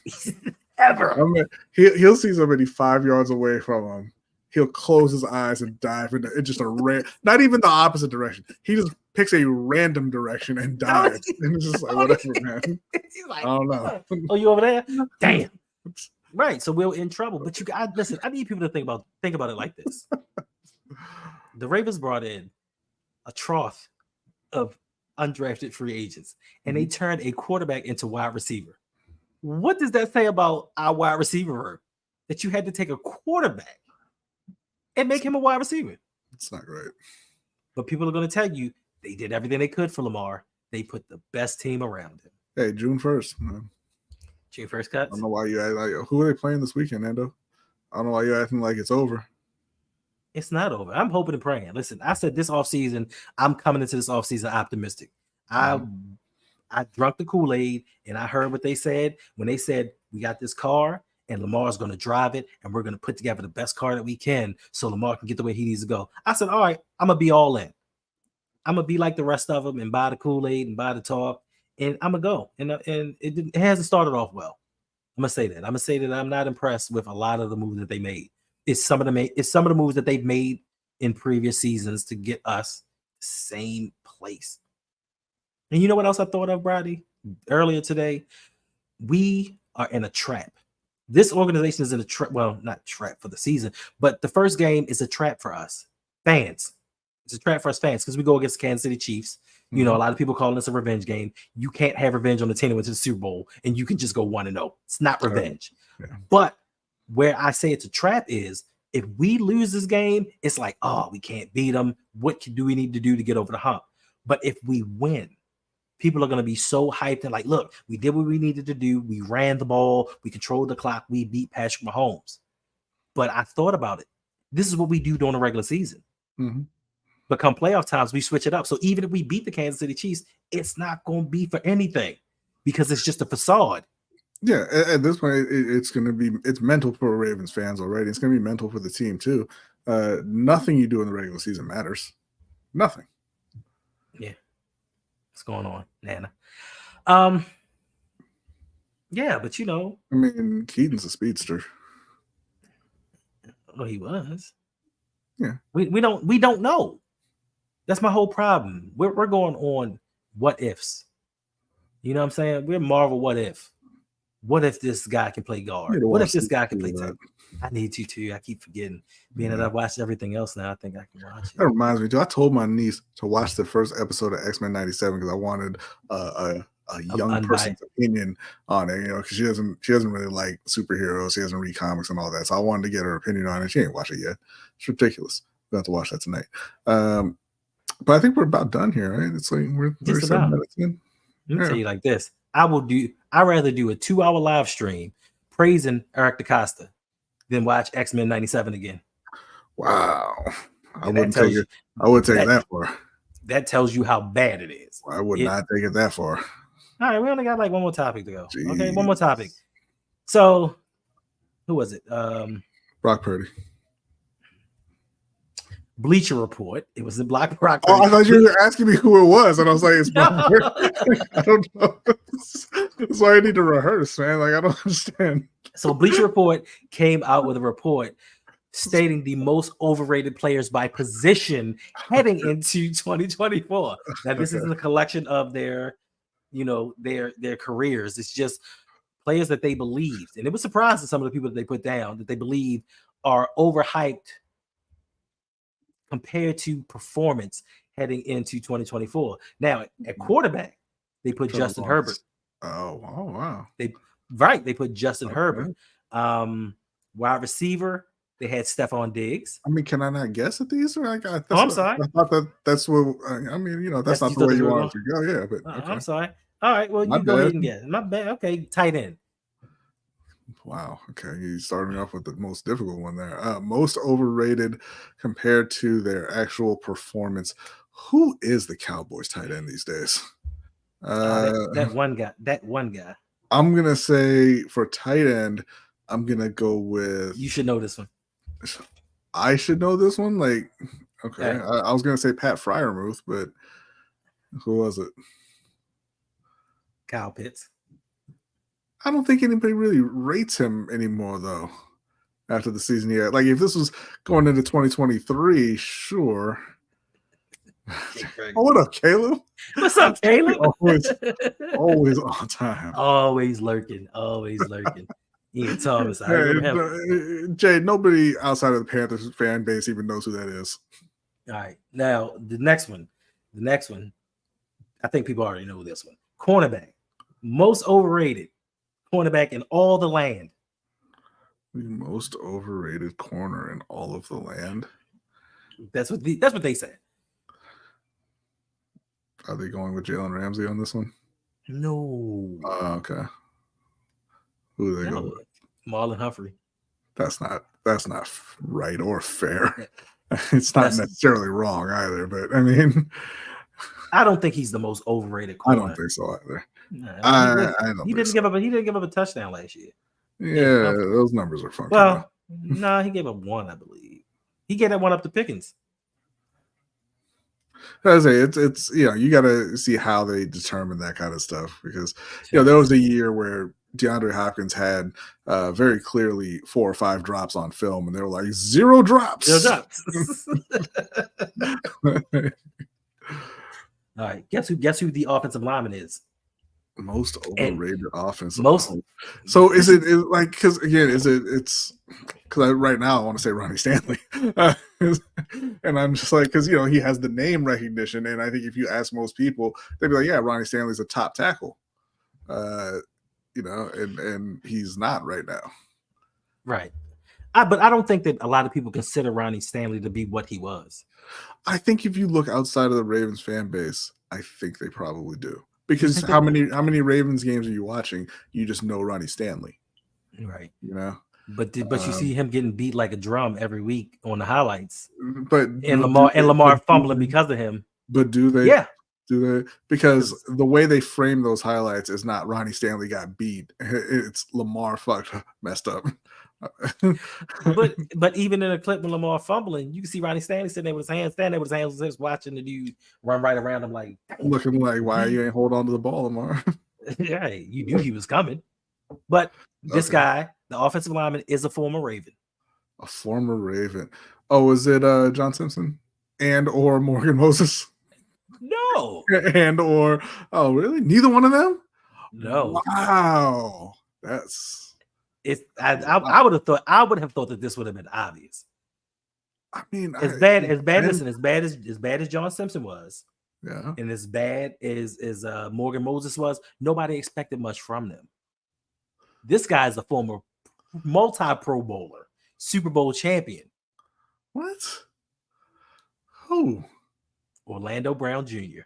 Ever.
I mean, he'll see somebody 5 yards away from him. He'll close his eyes and dive into just not even the opposite direction. He just picks a random direction and dives. And it's just like, whatever, man.
He's like,
I don't know.
Oh, you over there? Damn. Right. So we're in trouble. But listen, I need people to think about it like this. The Ravens brought in a trough of undrafted free agents, and they turned a quarterback into wide receiver. What does that say about our wide receiver? that you had to take a quarterback and make him a wide receiver.
It's not great.
But people are going to tell you they did everything they could for Lamar. They put the best team around him.
Hey, June 1st, man.
June 1st cuts?
I don't know why you act like, who are they playing this weekend, Hendo? I don't know why you're acting like it's over.
It's not over. I'm hoping and praying. Listen, I said this offseason, I'm coming into this offseason optimistic. I drank the Kool-Aid and I heard what they said when they said we got this car and Lamar's going to drive it and we're going to put together the best car that we can so Lamar can get the way he needs to go. I said, all right, I'm going to be all in. I'm going to be like the rest of them and buy the Kool-Aid and buy the talk and I'm going to go. And it hasn't started off well. I'm going to say that. I'm going to say that I'm not impressed with a lot of the moves that they made. It's some of the moves that they've made in previous seasons to get us the same place. And you know what else I thought of, Brodny? Earlier today, we are in a trap. This organization is in a trap. Well, not trap for the season, but the first game is a trap for us fans. It's a trap for us fans because we go against the Kansas City Chiefs. You know, a lot of people calling this a revenge game. You can't have revenge on the team that went to the Super Bowl and you can just go 1-0. It's not revenge. Yeah. But where I say it's a trap is if we lose this game, it's like, oh, we can't beat them. What do we need to do to get over the hump? But if we win, people are going to be so hyped and like, look, we did what we needed to do. We ran the ball. We controlled the clock. We beat Patrick Mahomes. But I thought about it. This is what we do during the regular season. Mm-hmm. But come playoff times, we switch it up. So even if we beat the Kansas City Chiefs, it's not going to be for anything because it's just a facade.
Yeah, at this point, it's mental for Ravens fans already. It's going to be mental for the team too. Nothing you do in the regular season matters. Nothing.
Yeah. What's going on, Nana? Yeah, but you know,
I mean, Keaton's a speedster.
Well, he was.
Yeah.
We don't know. That's my whole problem. We're going on what ifs. You know what I'm saying? We're Marvel what if. What if this guy can play guard? What if this guy can play tackle? I need to too. I keep forgetting. Being that I've watched everything else now, I think I can watch it.
That reminds me, too. I told my niece to watch the first episode of X-Men 97 because I wanted a young person's opinion on it, you know, because she doesn't really like superheroes. She doesn't read comics and all that. So I wanted to get her opinion on it. She ain't watched it yet. It's ridiculous. We'll have to watch that tonight. But I think we're about done here, right? It's like we're 37 minutes in.
Let me tell you like this. I'd rather do a 2-hour live stream praising Eric DaCosta than watch X-Men 97 again.
Wow. I wouldn't take it that far.
That tells you how bad it is.
I would not take it that far.
All right, we only got like one more topic to go. Jeez. Okay, one more topic. So, who was it?
Brock Purdy.
Bleacher Report. It was the Brock Purdy.
Oh, I thought you were asking me who it was, and I was like, it's Brock Purdy. I don't know. That's why I need to rehearse, man. Like, I don't understand.
So, Bleacher Report came out with a report stating the most overrated players by position heading into 2024. Now, this isn't a collection of their careers. It's just players that they believed. And it was surprising some of the people that they put down that they believe are overhyped compared to performance heading into 2024. Now, at quarterback, they put Justin Herbert.
Oh, wow. They
put Justin Herbert. Wide receiver, they had Stephon Diggs.
I mean, can I not guess at these?
I'm sorry.
I thought that's what I mean. You know, that's not the way you wanted to go. Yeah, but
okay. I'm sorry. All right, well, you go ahead and guess. My bad. Okay, tight end.
Wow. Okay, you started me off with the most difficult one there. Most overrated compared to their actual performance. Who is the Cowboys tight end these days?
That one guy.
I'm gonna say for tight end, I'm gonna go with.
You should know this one.
I should know this one. Like, okay,
yeah.
I was gonna say Pat Freiermuth, but who was it?
Kyle Pitts.
I don't think anybody really rates him anymore, though. After the season, yeah. Like if this was going into 2023, sure. Oh, what up, Caleb?
What's up, Caleb?
always on time.
Always lurking. Ian Thomas.
Jay, nobody outside of the Panthers fan base even knows who that is.
All right. Now, the next one, I think people already know this one. Cornerback. Most overrated cornerback in all the land.
The most overrated corner in all of the land.
That's what they said.
Are they going with Jalen Ramsey on this one?
No.
Okay. Who do they go with?
Marlon Humphrey.
That's not right or fair. It's not necessarily wrong either, but I mean,
I don't think he's the most overrated corner.
I don't think so either.
He didn't give up a touchdown last year.
Yeah, those numbers are funky.
Well, no, he gave up one, I believe. He gave that one up to Pickens.
I say it's you got to see how they determine that kind of stuff, because there was a year where DeAndre Hopkins had very clearly 4 or 5 drops on film, and they were like 0 drops.
0 drops. All right, guess who the offensive lineman is?
Most overrated offensive.
So
is it like, because again, it's because right now I want to say Ronnie Stanley, and I'm just like, because he has the name recognition, and I think if you ask most people, they'd be like, yeah, Ronnie Stanley's a top tackle, and he's not right now.
Right. But I don't think that a lot of people consider Ronnie Stanley to be what he was.
I think if you look outside of the Ravens fan base, I think they probably do. Because how many Ravens games are you watching? You just know Ronnie Stanley,
right?
But
you see him getting beat like a drum every week on the highlights.
But
Lamar fumbling because of him.
But do they?
Yeah.
Do they? Because the way they frame those highlights is not Ronnie Stanley got beat. It's Lamar messed up.
but even in a clip with Lamar fumbling, you can see Ronnie Stanley sitting there with his hands, watching the dude run right around him, like
looking like, why you ain't hold on to the ball, Lamar?
Yeah, you knew he was coming. But this guy, the offensive lineman, is a former Raven.
A former Raven. Oh, is it John Simpson and or Morgan Moses?
No.
And or really? Neither one of them?
No.
Wow. That's
I would have thought that this would have been obvious.
I mean,
as bad as John Simpson was,
yeah,
and as bad as Morgan Moses was, nobody expected much from them. This guy is a former multi-Pro Bowler, Super Bowl champion.
What? Who?
Orlando Brown Jr.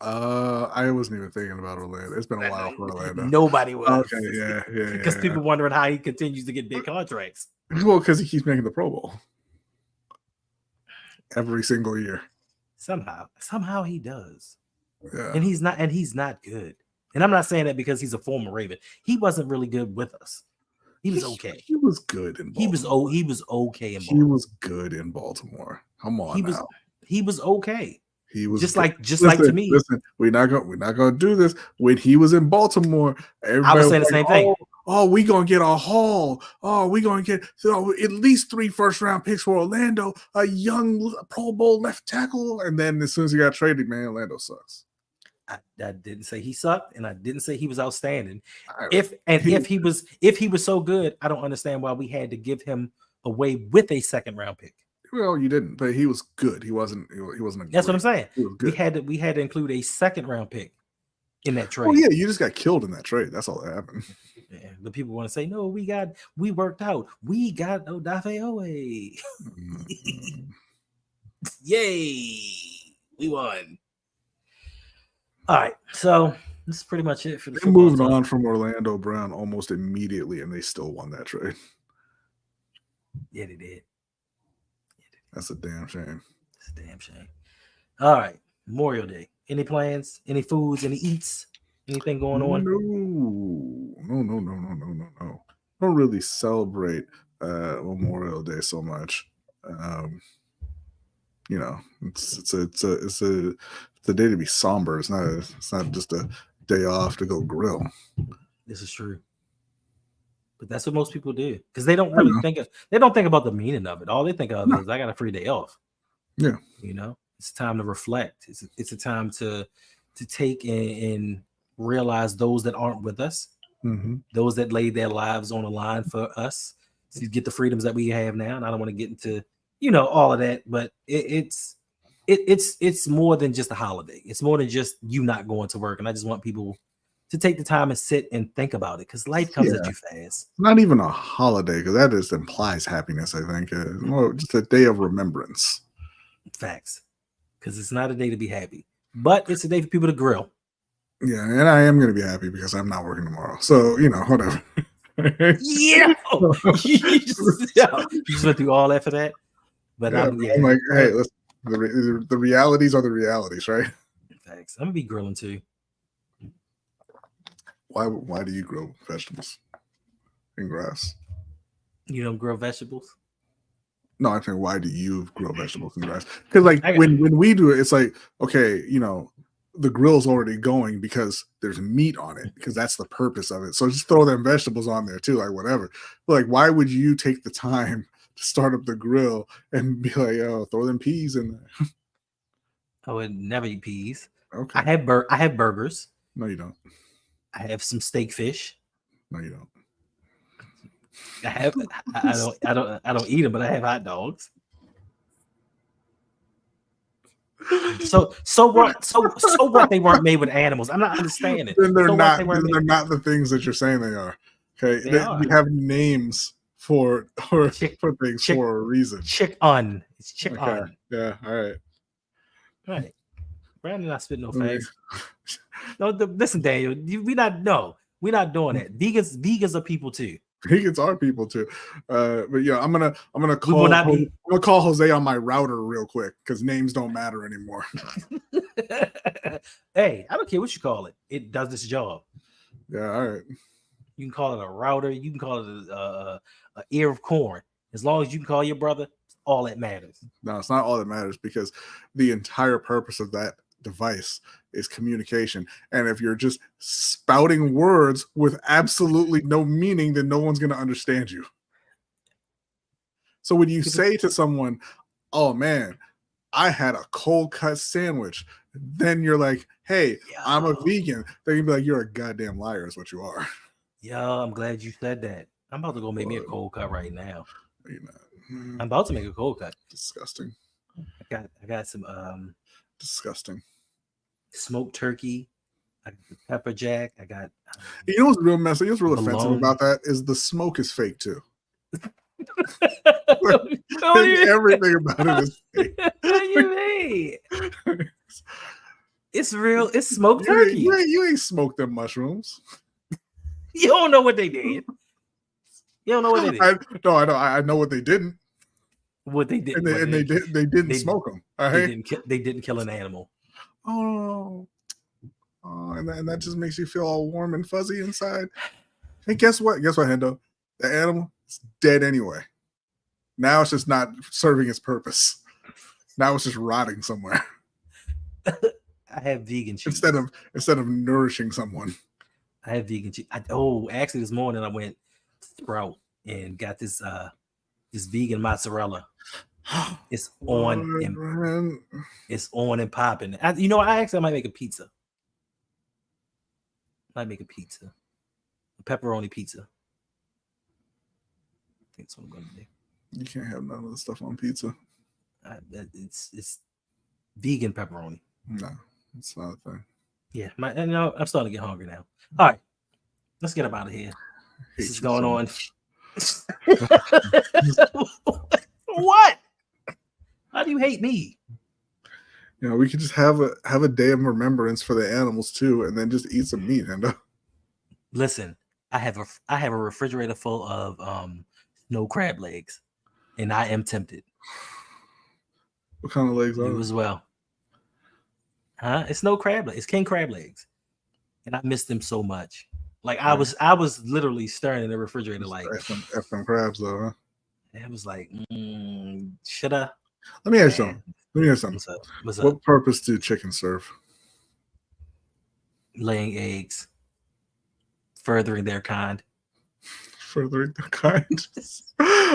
I wasn't even thinking about Orlando. It's been a while for Orlando.
Nobody was.
Okay, yeah.
Because people wondering how he continues to get big contracts.
Well, because he keeps making the Pro Bowl every single year.
Somehow he does.
Yeah.
And he's not good. And I'm not saying that because he's a former Raven. He wasn't really good with us. He was okay.
He was good in Baltimore.
He was okay in Baltimore.
He was good in Baltimore. Come on,
he was okay.
He was
just like to me.
Listen, we're not gonna do this. When he was in Baltimore, everybody
I was saying the same thing.
Oh, we gonna get a haul. Oh, we gonna get at least 3 first-round picks for Orlando, a young Pro Bowl left tackle, and then as soon as he got traded, man, Orlando sucks.
I didn't say he sucked, and I didn't say he was outstanding. If he was so good, I don't understand why we had to give him away with a second-round pick.
Well, you didn't, but he was good. He wasn't.
That's what I'm saying.
He was good.
We had to include a second-round pick in that trade.
Oh yeah, you just got killed in that trade. That's all that happened.
Yeah, the people want to say, no, we worked out. We got Odafe Owe. Yay! We won. All right, so this is pretty much it for the.
They moved on from Orlando Brown almost immediately, and they still won that trade.
Yeah, they did.
That's a damn shame.
It's a damn shame. All right, Memorial Day. Any plans? Any foods? Any eats? Anything going on?
No. Don't really celebrate Memorial Day so much. It's a day to be somber. It's not just a day off to go grill.
This is true. But that's what most people do, because they don't really think about the meaning of it. All they think of is I got a free day off.
Yeah,
it's time to reflect. It's a time to take and realize those that aren't with us, those that laid their lives on the line for us to get the freedoms that we have now. And I don't want to get into all of that, but it's more than just a holiday. It's more than just you not going to work. And I just want people to take the time and sit and think about it, because life comes at you fast.
Not even a holiday, because that just implies happiness, I think. More just a day of remembrance.
Facts. Because it's not a day to be happy, but it's a day for people to grill.
Yeah, and I am going to be happy because I'm not working tomorrow. So, whatever.
Yeah. You just went through all that for that? But
I'm like, hey, listen, the realities are the realities, right?
Thanks. I'm gonna be grilling too.
Why do you grow vegetables and grass?
You don't grow vegetables?
No, I'm saying, why do you grow vegetables and grass? Because when we do it, it's like, okay, the grill's already going because there's meat on it, because that's the purpose of it. So just throw them vegetables on there too, like whatever. But like, why would you take the time to start up the grill and be like, oh, throw them peas in there?
I would never eat peas.
Okay.
I have burgers.
No, you don't.
I have some steak fish.
No, you don't.
I don't eat them, but I have hot dogs. So what? So what? They weren't made with animals. I'm not understanding.
Then they're not.
They're
not the things that you're saying they are. Okay,
we
have names for things for a reason.
Chicken. It's chicken.
Okay. Yeah. All right.
Right. Brandon, not spitting no facts. No, listen, Daniel. We're not doing that. Vegans are people too.
Vegans are people too. But yeah, I'm gonna call Jose on my router real quick, because names don't matter anymore.
Hey, I don't care what you call it. It does this job.
Yeah, all right.
You can call it a router. You can call it a ear of corn. As long as you can call your brother, all that matters.
No, it's not all that matters, because the entire purpose of that device is communication. And if you're just spouting words with absolutely no meaning, then no one's going to understand you. So when you say to someone, oh man, I had a cold cut sandwich, then you're like, hey, I'm a vegan. They're going to be like, you're a goddamn liar is what you are.
Yeah, I'm glad you said that. I'm about to go make me a cold cut right now.
You're not.
I'm about to make a cold cut.
Disgusting.
I got some
disgusting
smoked turkey. I got the pepper jack. I got
you know what's real messy? What's real offensive about that is the smoke is fake too. Everything about it is fake.
What do you mean? It's real. It's smoked turkey.
You ain't smoked them mushrooms.
You don't know what they did. You don't know what they did.
I know what they didn't.
What they did,
and they didn't smoke them. Right?
They didn't kill an animal.
Oh, and that just makes you feel all warm and fuzzy inside. Hey, guess what, Hendo? The animal is dead anyway. Now it's just not serving its purpose. Now it's just rotting somewhere.
I have vegan cheese
instead of nourishing someone.
I have vegan cheese. Actually, this morning I went to Sprout and got this vegan mozzarella. It's on and popping. I might make a pizza. A pepperoni pizza. I think that's what I'm gonna do.
You can't have none of the stuff on pizza.
It's vegan pepperoni.
No, it's not a thing.
Yeah, I'm starting to get hungry now. All right, let's get up out of here. This is going on. What? How do you hate me?
We could just have a day of remembrance for the animals too, and then just eat some meat.
Listen, I have a refrigerator full of snow crab legs, and I am tempted.
What kind of legs are
you as well? Huh? It's snow crab legs. It's king crab legs, and I miss them so much. Like I was literally staring in the refrigerator like
F them crabs though, huh?
It was like, should I?
Let me ask you something.
What's up?
What purpose do chickens serve?
Laying eggs, furthering their kind.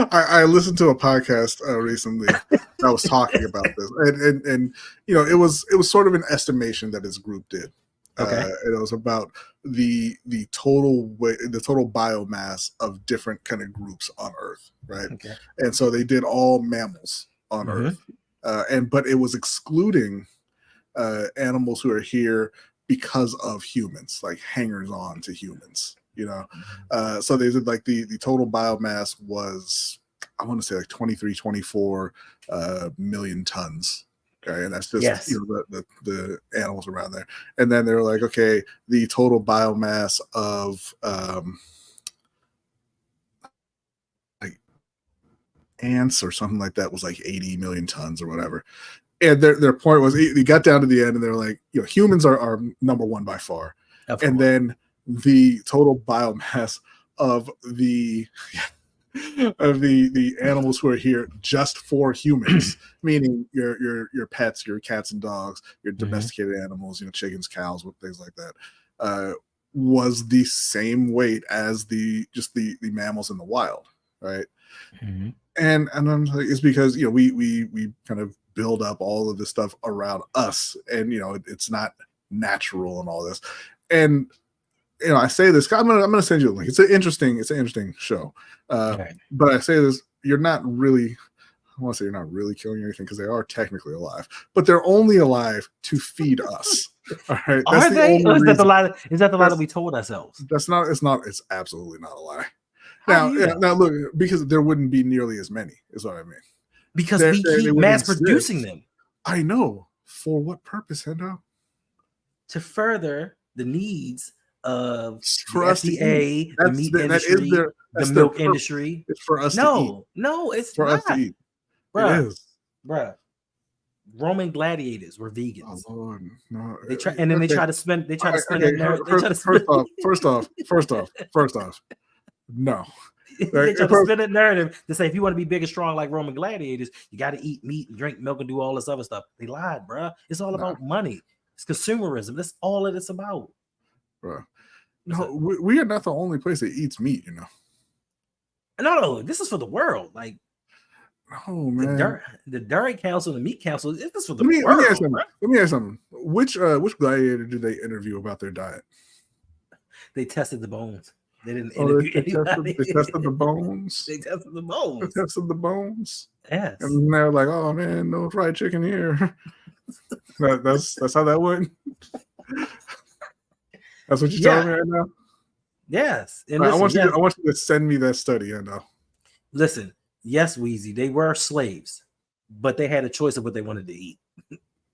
I listened to a podcast recently that was talking about this, and it was sort of an estimation that his group did.
Okay.
And it was about the total biomass of different kind of groups on Earth, right?
Okay.
And so they did all mammals on Earth, but it was excluding animals who are here because of humans, like hangers on to humans, so they did like the total biomass was, I want to say like 23, 24 million tons. Okay, and that's just the animals around there. And then they were like, okay, the total biomass of like ants or something like that was like 80 million tons or whatever. And their point was, they got down to the end and they're like, humans are number one by far. And then the total biomass of the animals who are here just for humans, meaning your pets, your cats and dogs, your domesticated animals, chickens, cows, things like that, was the same weight as the mammals in the wild, right? Mm-hmm. And I'm like, it's because we kind of build up all of this stuff around us, and it's not natural and all this. And I say this, I'm gonna send you a link. It's an interesting show. But I say this, you're not really, I want to say you're not really killing anything, because they are technically alive, but they're only alive to feed us. All right.
Are they? Or is that the lie? Is that the lie that we told ourselves?
That's not. It's absolutely not a lie. Now look, because there wouldn't be nearly as many, is what I mean.
Because we keep mass producing them.
I know. For what purpose, Hendo?
To further the needs of
the
FDA, the meat industry, the milk industry.
It's for us to eat.
No, it's
for
not.
us to eat.
Bruh,
it is.
Bruh. Roman gladiators were vegans.
Oh Lord, no.
They try to spend. They try to spend.
First off, no.
They try to spin a narrative to say, if you want to be big and strong like Roman gladiators, you got to eat meat and drink milk and do all this other stuff. They lied, bro. It's all about money. It's consumerism. That's all it is about,
bro. No, we are not the only place that eats meat.
No. This is for the world. Like,
oh man,
the Dairy Council, the Meat Council. This is for the
world. Let me ask something. Which gladiator did they interview about their diet?
They tested the bones. They didn't interview anybody.
They tested the bones.
They tested the bones.
They tested the bones.
Yes.
And they're like, "Oh man, no fried chicken here." that's how that went. That's what you're telling me right now.
Yes. And
I want you to send me that study, Hendo.
Listen, yes, Weezy, they were slaves, but they had a choice of what they wanted to eat.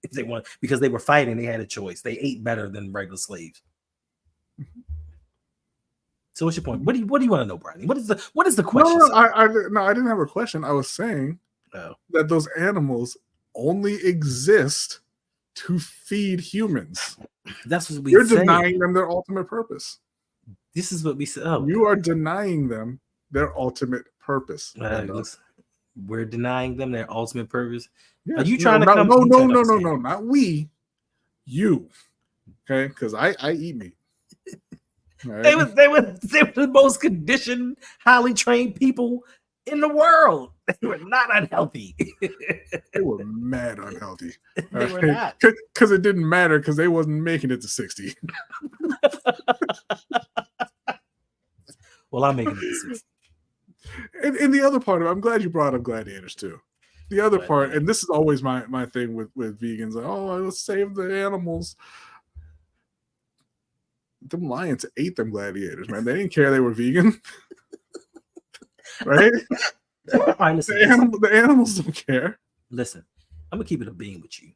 If they want, because they were fighting, they had a choice. They ate better than regular slaves. So what's your point? What do you want to know, Brodny? What is the question?
No, I didn't have a question. I was saying that those animals only exist to feed humans.
That's what
You're denying them their ultimate purpose.
This is what we said.
You are denying them their ultimate purpose.
We're denying them their ultimate purpose. Yes. Are you
trying
to come?
No, not we. You. Okay, because I eat meat. Right.
They were the most conditioned, highly trained people in the world. They were not unhealthy.
They were mad unhealthy.
They were not.
Because it didn't matter, because they wasn't making it to 60.
Well, I'm making it to 60.
And the other part of it, I'm glad you brought up gladiators too. The other part, and this is always my thing with vegans, like, oh, let's save the animals. Them lions ate them gladiators, man. They didn't care they were vegan. Right? The animals don't care.
Listen, I'm gonna keep it a bean with you.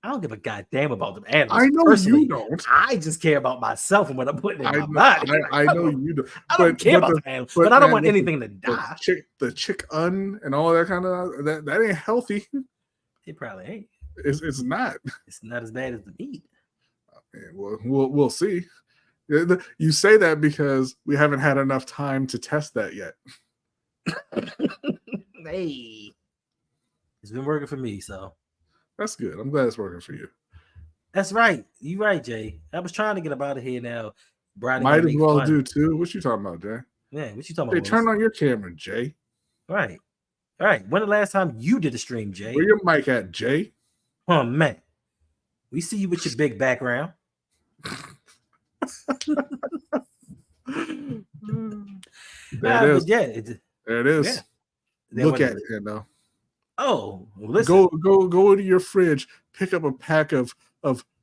I don't give a goddamn about them animals.
I know personally. You don't.
I just care about myself and what I'm putting in my body.
I know you don't.
I don't care about the animals, but I don't want anything to die.
The chicken and all that kind of that ain't healthy.
It probably ain't.
It's not.
It's not as bad as the meat.
Well, we'll see. You say that because we haven't had enough time to test that yet.
Hey, it's been working for me, so
that's good. I'm glad it's working for you.
That's right. You right, Jay. I was trying to get up out of here now.
Might as well do too. What you talking about, Jay?
Yeah, what you talking about?
Turn on your camera, Jay.
All right. When the last time you did a stream, Jay?
Where your mic at, Jay?
Oh man, we see you with your big background.
There it is. There it is.
Yeah.
Look at it, Hendo.
Oh, listen.
Go to your fridge. Pick up a pack of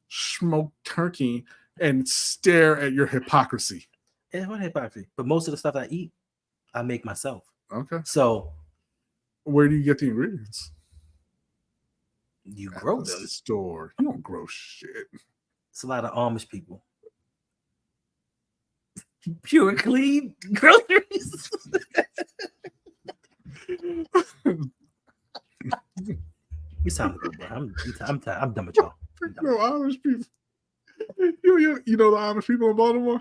smoke turkey and stare at your hypocrisy.
Yeah, what hypocrisy? But most of the stuff I eat, I make myself.
Okay.
So
where do you get the ingredients?
You grow them.
The store. You don't grow shit.
It's a lot of Amish people. Pure clean groceries. It's time to go, bro. I'm done with y'all.
No Amish people. You know the Amish people in Baltimore?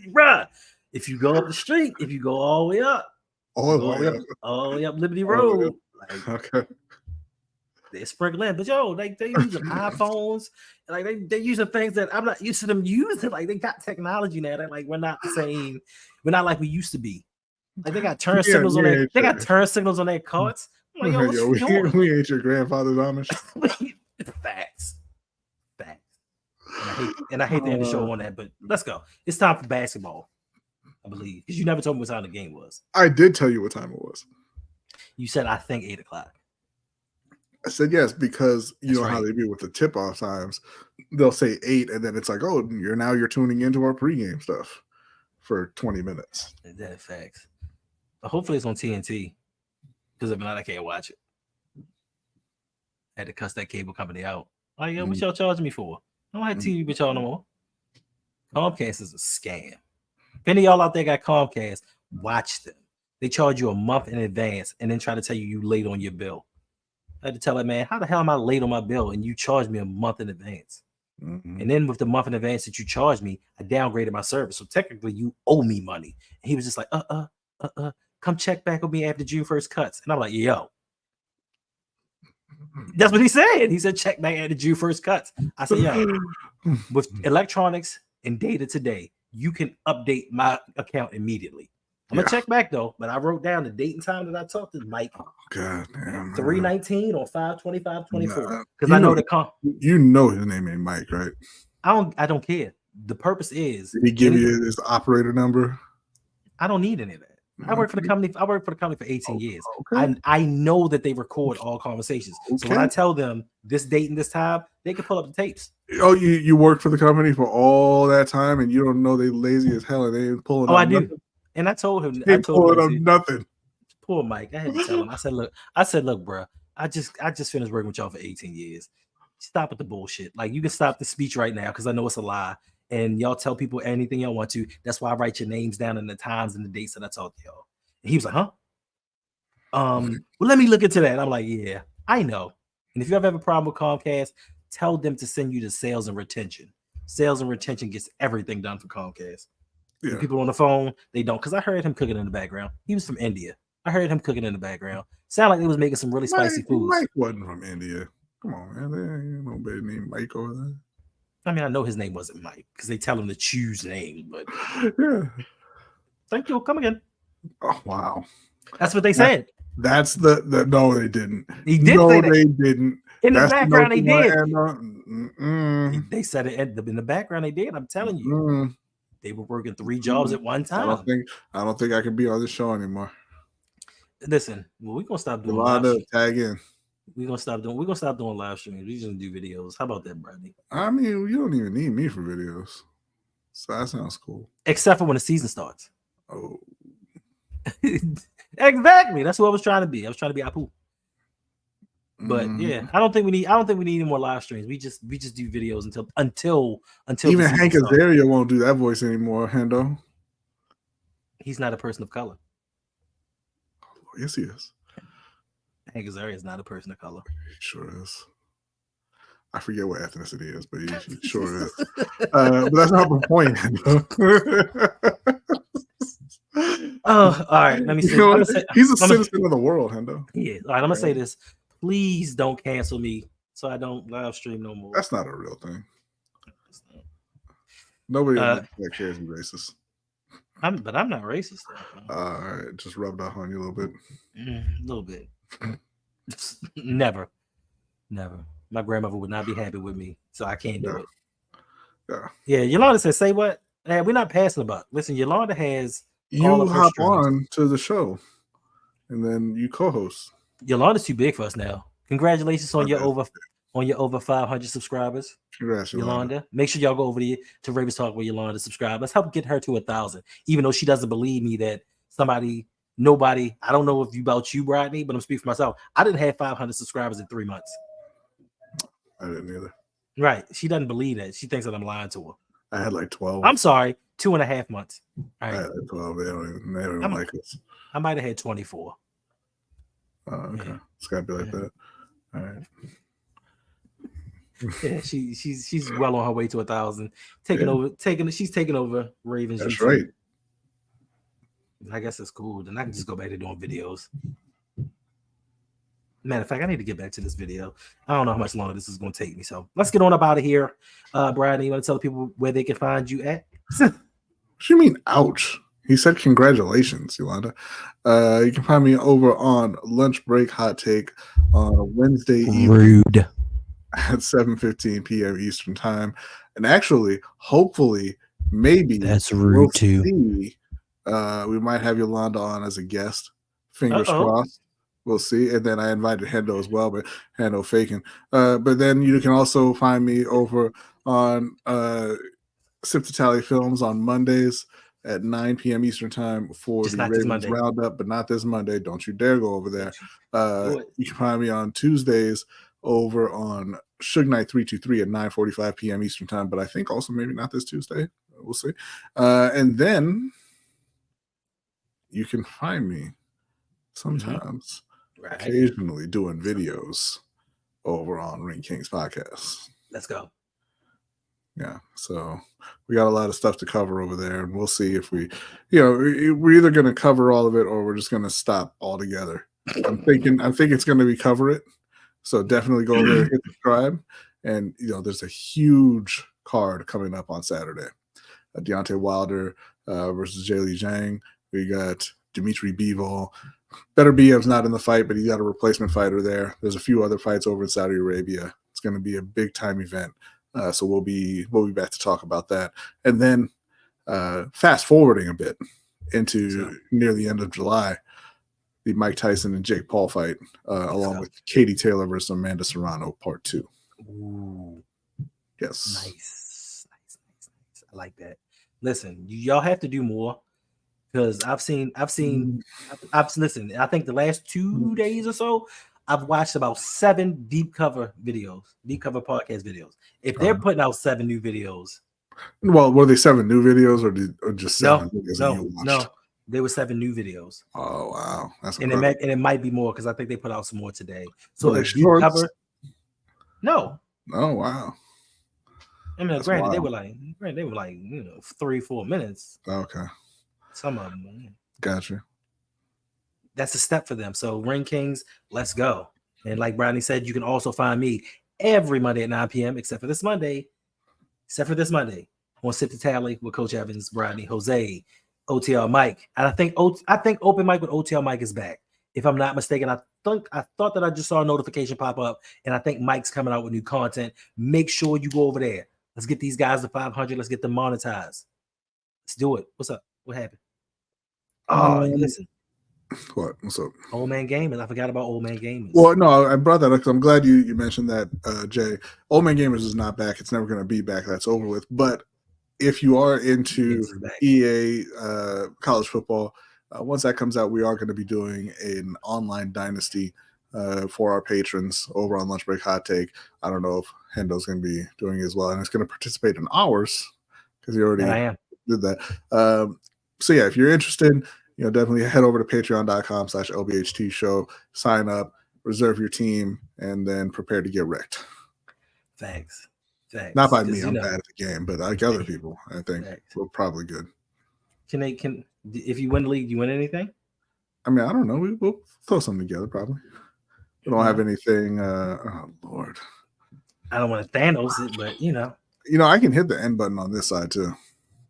Bruh, if you go up the street, if you go all the way up, all the way up Liberty Road, like,
okay.
They're sprinkling, but yo, like they using iPhones, like they using things that I'm not used to them using. Like they got technology now that like we're not the same, we're not like we used to be. Like they got turn signals on their, they got turn signals on their carts. Like, yo,
we ain't your grandfather's Amish.
Facts. And I hate to end the show on that, but let's go. It's time for basketball, I believe, because you never told me what time the game was.
I did tell you what time it was.
You said I think 8:00.
I said yes because you know how they be with the tip-off times. They'll say 8, and then it's like, oh, you're tuning into our pregame stuff for 20 minutes.
That facts. But hopefully it's on TNT, because if not, I can't watch it. I had to cuss that cable company out. Like, yo, what y'all charging me for? I don't have TV with y'all no more. Comcast is a scam. If any of y'all out there got Comcast, watch them. They charge you a month in advance and then try to tell you late on your bill. I had to tell that man, how the hell am I late on my bill and you charge me a month in advance? And then with the month in advance that you charged me, I downgraded my service. So technically you owe me money. And he was just like, come check back with me after June 1st cuts. And I'm like, yo. That's what he said. He said, check back after June 1st cuts. I said, yo, with electronics and data today, you can update my account immediately. I'm gonna check back though, but I wrote down the date and time that I talked to Mike.
God damn.
3/19 or 5/25/24. Because I know the
you know his name ain't Mike, right?
I don't care. The purpose is,
did he give you his operator number?
I don't need any of that. I work for the company. I worked for the company for 18 years. I know that they record all conversations. So when I tell them this date and this time, they can pull up the tapes.
Oh, you worked for the company for all that time, and you don't know they lazy as hell, and they ain't pulling.
Oh, I do. And I told him,
nothing.
Poor Mike. I had to tell him. I said, look, bro, I just finished working with y'all for 18 years. Stop with the bullshit. Like, you can stop the speech right now because I know it's a lie. And y'all tell people anything y'all want to. That's why I write your names down and the times and the dates that I talk to y'all. And he was like, huh? Well, let me look into that. I'm like, yeah, I know. And if you ever have a problem with Comcast, tell them to send you to sales and retention. Sales and retention gets everything done for Comcast. Yeah. People on the phone, they don't. Because I heard him cooking in the background. He was from India. I heard him cooking in the background. Sound like they was making some really spicy foods.
Mike wasn't from India. Come on, man. There ain't nobody named Mike over there.
I mean, I know his name wasn't Mike because they tell him to choose names, but
yeah.
Thank you. Come again.
Oh, wow.
That's what they said.
That's the no, they didn't.
He did say that.
They didn't.
In the background, they did.
They
said it in the background, they did. I'm telling you. They were working 3 jobs at one time.
I don't think I can be on this show anymore.
Listen, well, we're gonna stop doing live streams.
Tag in.
We're gonna stop doing live streams. We're just gonna do videos. How about that, Brodny?
I mean, you don't even need me for videos. So that sounds cool.
Except for when the season starts.
Oh.
Exactly. That's what I was trying to be. I was trying to be Apu. But yeah, I don't think we need any more live streams. We just do videos until
even Hank Azaria won't do that voice anymore, Hendo.
He's not a person of color.
Oh, yes, he is.
Hank Azaria is not a person of color.
He sure is. I forget what ethnicity is, but he sure is. But that's not the point.
Oh, all right. Let me see.
He's a citizen of the world, Hendo.
Yeah. All right. I'm gonna say this. Please don't cancel me so I don't live stream no more.
That's not a real thing. Nobody cares you're racist.
But I'm not racist.
All right, just rubbed off on you a little bit.
A little bit. Never. My grandmother would not be happy with me, so I can't do it. Yeah. Yolanda says, "Say what? Hey, we're not passing about. Listen, Yolanda has
you hop on to the show, and then you co-host.
Yolanda's too big for us now. Congratulations on your over on your over 500 subscribers.
Congrats,
Yolanda. Make sure y'all go over to Ravens Talk with Yolanda, subscribe. Let's help get her to 1,000. Even though she doesn't believe me that nobody, I don't know if about you, Brodny, but I'm speaking for myself. I didn't have 500 subscribers in 3 months.
I didn't either.
Right. She doesn't believe that. She thinks that I'm lying to her.
I had like 12.
I'm sorry, 2.5 months. All right.
I had like 12. They don't even like us.
I might have had 24.
Oh, okay. Yeah. It's gotta be like that. All right.
Yeah, she's well on her way to 1,000. She's taking over Ravens.
That's
YouTube.
right.
I guess it's cool. Then I can just go back to doing videos. Matter of fact, I need to get back to this video. I don't know how much longer this is going to take me. So let's get on up out of here. Brad, you want to tell people where they can find you at?
What do you mean, ouch? He said congratulations, Yolanda. You can find me over on Lunch Break Hot Take on Wednesday evening at 7:15 p.m. Eastern Time. And actually, hopefully, maybe
that's rude too.
We might have Yolanda on as a guest. Fingers crossed. We'll see. And then I invited Hendo as well, but Hendo faking. But then you can also find me over on Sip to Tally Films on Mondays at 9 p.m. Eastern Time for the Ravens Roundup, but not this Monday. Don't you dare go over there. You can find me on Tuesdays over on Suge Knight 323 at 9:45 p.m. Eastern Time, but I think also maybe not this Tuesday. We'll see. And then you can find me sometimes, occasionally doing videos over on Ring Kings Podcast.
Let's go.
Yeah, so we got a lot of stuff to cover over there, and we'll see if we're either going to cover all of it or we're just going to stop altogether. I think it's going to be cover it. So definitely go over there and hit subscribe. And there's a huge card coming up on Saturday. Deontay Wilder versus Jaylee Zhang. We got Dimitri Bivol. Better Biev's not in the fight, but he got a replacement fighter there. There's a few other fights over in Saudi Arabia. It's going to be a big time event. So we'll be back to talk about that. And then fast forwarding a bit into near the end of July, the Mike Tyson and Jake Paul fight, along with Katie Taylor versus Amanda Serrano, Part 2.
Ooh.
Yes.
Nice. I like that. Listen, y'all have to do more because I've listened. I think the last 2 days or so, I've watched about 7 deep cover podcast videos. If they're putting out 7 new videos,
well, were they 7 new videos or just 7 videos?
No. There were 7 new videos.
Oh wow, that's
incredible. And it might be more because I think they put out some more today. So
the deep cover.
No.
Oh wow.
I mean, granted, they were like 3-4 minutes.
Okay.
Some of them.
Gotcha.
That's a step for them. So Ring Kings, let's go. And like Brodny said, you can also find me every Monday at 9 p.m. except for this Monday on Sit to Tally with Coach Evans, Brodny, Jose, OTL Mike. And I think Open Mic with OTL Mike is back. If I'm not mistaken, I thought that I just saw a notification pop up, and I think Mike's coming out with new content. Make sure you go over there. Let's get these guys to 500. Let's get them monetized. Let's do it. What's up? What happened? Oh, listen.
What? What's up?
Old Man Gamers. I forgot about Old Man Gamers.
Well, no, I brought that up because I'm glad you mentioned that, Jay. Old Man Gamers is not back. It's never going to be back. That's over with. But if you are into EA college football, once that comes out, we are going to be doing an online dynasty for our patrons over on Lunch Break Hot Take. I don't know if Hendo's going to be doing it as well, and it's going to participate in ours because he already did that. So yeah, if you're interested, definitely head over to patreon.com/LBHT show, sign up, reserve your team, and then prepare to get wrecked.
Thanks.
Not by me, I'm bad at the game, but like other people, I think we're probably good.
Can if you win the league, you win anything?
I mean, I don't know. We'll throw something together probably. We don't have anything. Oh Lord,
I don't want to Thanos it, but
I can hit the end button on this side too.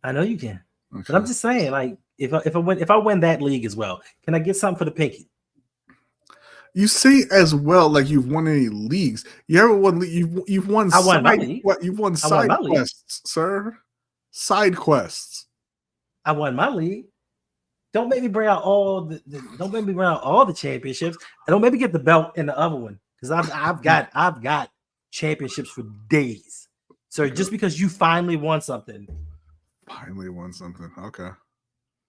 I know you can, okay. But I'm just saying, like, if I win that league as well, can I get something for the pinky?
You say as well, like you've won any leagues. You ever won? You've won.
I won my league.
What you've won side quests, sir? Side quests.
I won my league. Don't make me bring out all the championships. And don't make me get the belt in the other one because I've got championships for days. So just because you finally won something.
Okay.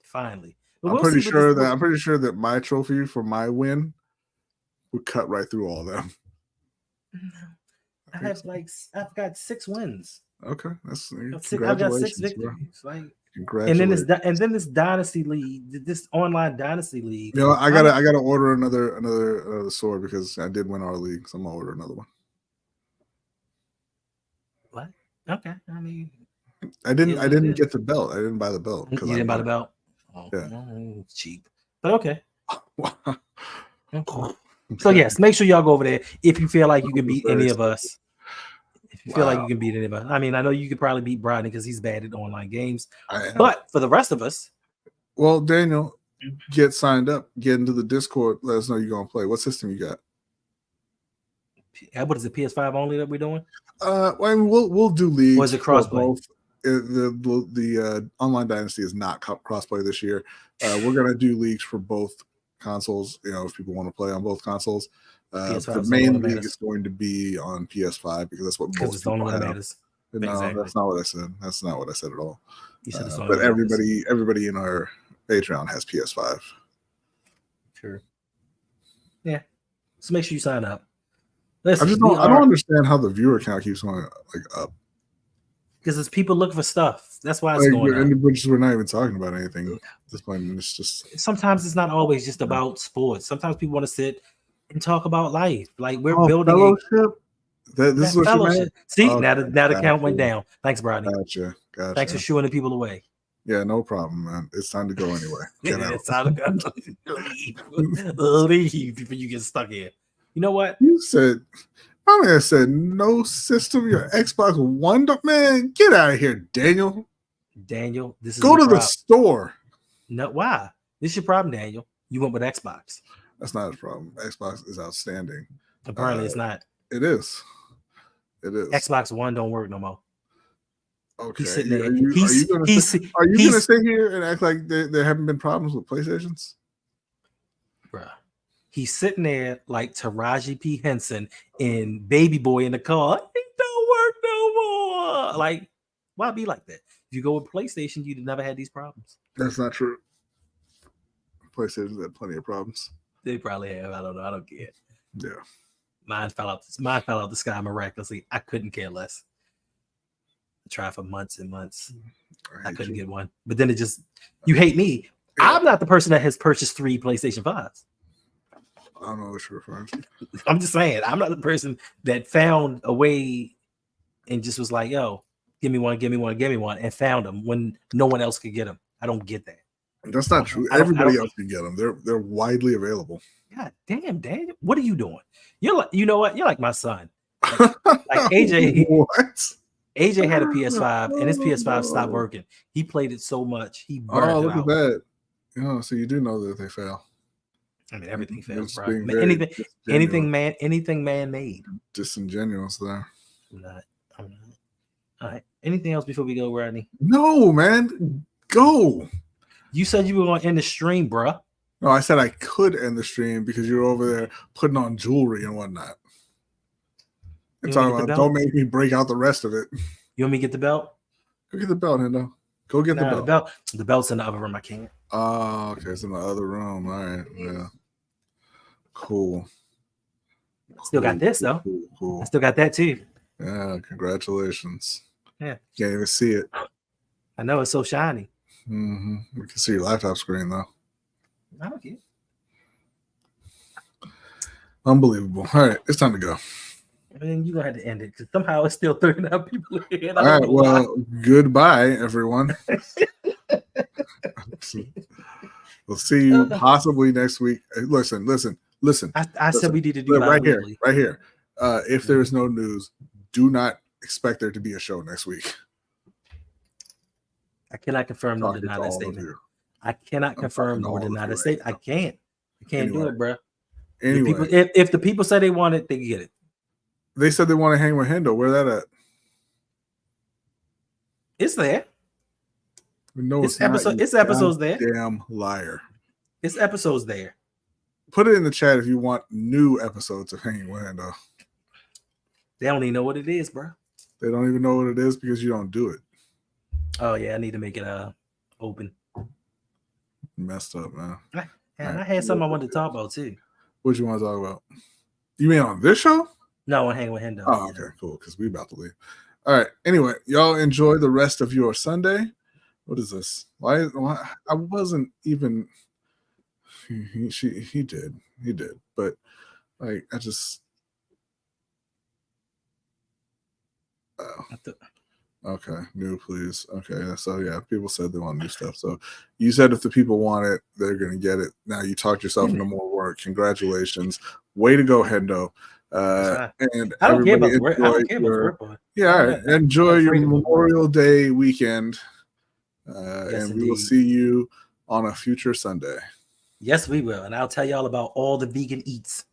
Finally.
But I'm pretty sure that my trophy for my win would cut right through all of them.
I've got 6 wins.
Okay,
I've got 6 victories. Like, congratulations. And then this dynasty league, this online dynasty league.
You know, I gotta order another sword because I did win our league, so I'm gonna order another one.
What? Okay, I mean,
I didn't get the belt. I didn't buy the belt.
You didn't buy the belt? Oh, yeah, cheap. But okay. So yes, make sure y'all go over there if you feel like you can beat any of us. If you feel like you can beat any of us. I mean, I know you could probably beat Brodny because he's bad at online games. But for the rest of us.
Well, Daniel, get signed up, get into the Discord, let us know you're gonna play. What system you got?
What is it, PS5 only that we're doing?
Well, I mean, we'll do leagues.
Or is it crossplay?
The online dynasty is not crossplay this year. We're gonna do leagues for both consoles. You know, if people want to play on both consoles, the main league is going to be on PS5 because that's what most people have. No, exactly. That's not what I said. That's not what I said at all. But everybody in our Patreon has PS5.
Sure. Yeah. So make sure you sign up.
I don't understand how the viewer count keeps going up.
Because it's people looking for stuff. That's why it's going up.
We're not even talking about anything at this point. It's just
sometimes it's not always just about sports. Sometimes people want to sit and talk about life. Like we're building
fellowship. This is what
fellowship.
You meant?
See, now the count went down. Thanks, Brodny.
Gotcha.
Thanks for shooing the people away.
Yeah, no problem, man. It's time to go anyway.
It's time to go. Leave before you get stuck here. You know what?
You said, my man said, no system, your Xbox One. Man, get out of here, Daniel.
Daniel, this is
go to the store.
No, why? This is your problem, Daniel. You went with Xbox.
That's not his problem. Xbox is outstanding.
Apparently, it's not.
It is.
Xbox One don't work no more.
Okay.
He's sitting there.
Are you going to sit here and act like there haven't been problems with PlayStations?
Bruh. He's sitting there like Taraji P. Henson in Baby Boy in the car. It don't work no more. Like, why be like that? If you go with PlayStation, you'd never had these problems.
That's not true. PlayStation's had plenty of problems.
They probably have. I don't know. I don't care.
Yeah.
Mine fell out the sky miraculously. I couldn't care less. I tried for months and months. I couldn't get one. But then you hate me. Yeah. I'm not the person that has purchased 3 PlayStation 5s.
I don't know what you're referring to.
I'm just saying, I'm not the person that found a way and just was like, yo, give me one, and found them when no one else could get them. I don't get that.
That's not true. Everybody else can get them. They're widely available.
God damn, Daniel. What are you doing? You're like, you know what? You're like my son. Like AJ.
What?
AJ had a PS5 and his PS5 stopped working. He played it so much. He burned it
look
out.
At that. You know, so you do know that they fail.
I mean, everything fails, bro. Anything man-made.
Disingenuous there.
I'm not. All right. Anything else before we go, Rodney?
No, man. Go.
You said you were going to end the stream, bro.
No, I said I could end the stream because you're over there putting on jewelry and whatnot. And talking about, don't make me break out the rest of it.
You want me to get the belt?
Go get the belt, Hendo. Go get the belt.
The belt's in the other room. I can't.
Oh, okay. It's in the other room. All right. Yeah. Cool.
Still got this, though. Cool. I still got that, too.
Yeah. Congratulations.
Yeah.
Can't even see it.
I know. It's so shiny.
Mm-hmm. We can see your laptop screen, though.
I don't care.
Unbelievable. All right. It's time to go.
And you're going to have to end it because somehow it's still 39 people in.
All right. Well, goodbye, everyone. We'll see you possibly next week. Listen.
I said we need to do
right here. If there is no news, do not expect there to be a show next week.
I cannot confirm nor deny that statement. I cannot confirm nor deny that statement. I can't do it, bro.
Anyway,
if the people say they want it, they can get it.
They said they want to hang with Hendo. Where that at?
It's there.
No,
it's episodes there.
Damn liar.
It's episodes there.
Put it in the chat if you want new episodes of Hanging with Hendo.
They don't even know what it is, bro.
They don't even know what it is because you don't do it.
Oh yeah, I need to make it open.
Messed up, man.
And I had something I wanted to talk about too.
What you want to talk about? You mean on this show?
No, I'm hanging with Hendo.
Oh, okay, cool. Because we about to leave. All right. Anyway, y'all enjoy the rest of your Sunday. What is this? Why I wasn't even. He did, but like I just. Okay, new, please. Okay, so yeah, people said they want new stuff. So you said if the people want it, they're gonna get it. Now you talked yourself into more work. Congratulations, way to go, Hendo. And
I don't care about
everybody
the work. I don't care about the work part.
Yeah, all right. Enjoy your Memorial Day weekend,
yes,
and we will see you on a future Sunday.
Yes, we will, and I'll tell y'all about all the vegan eats.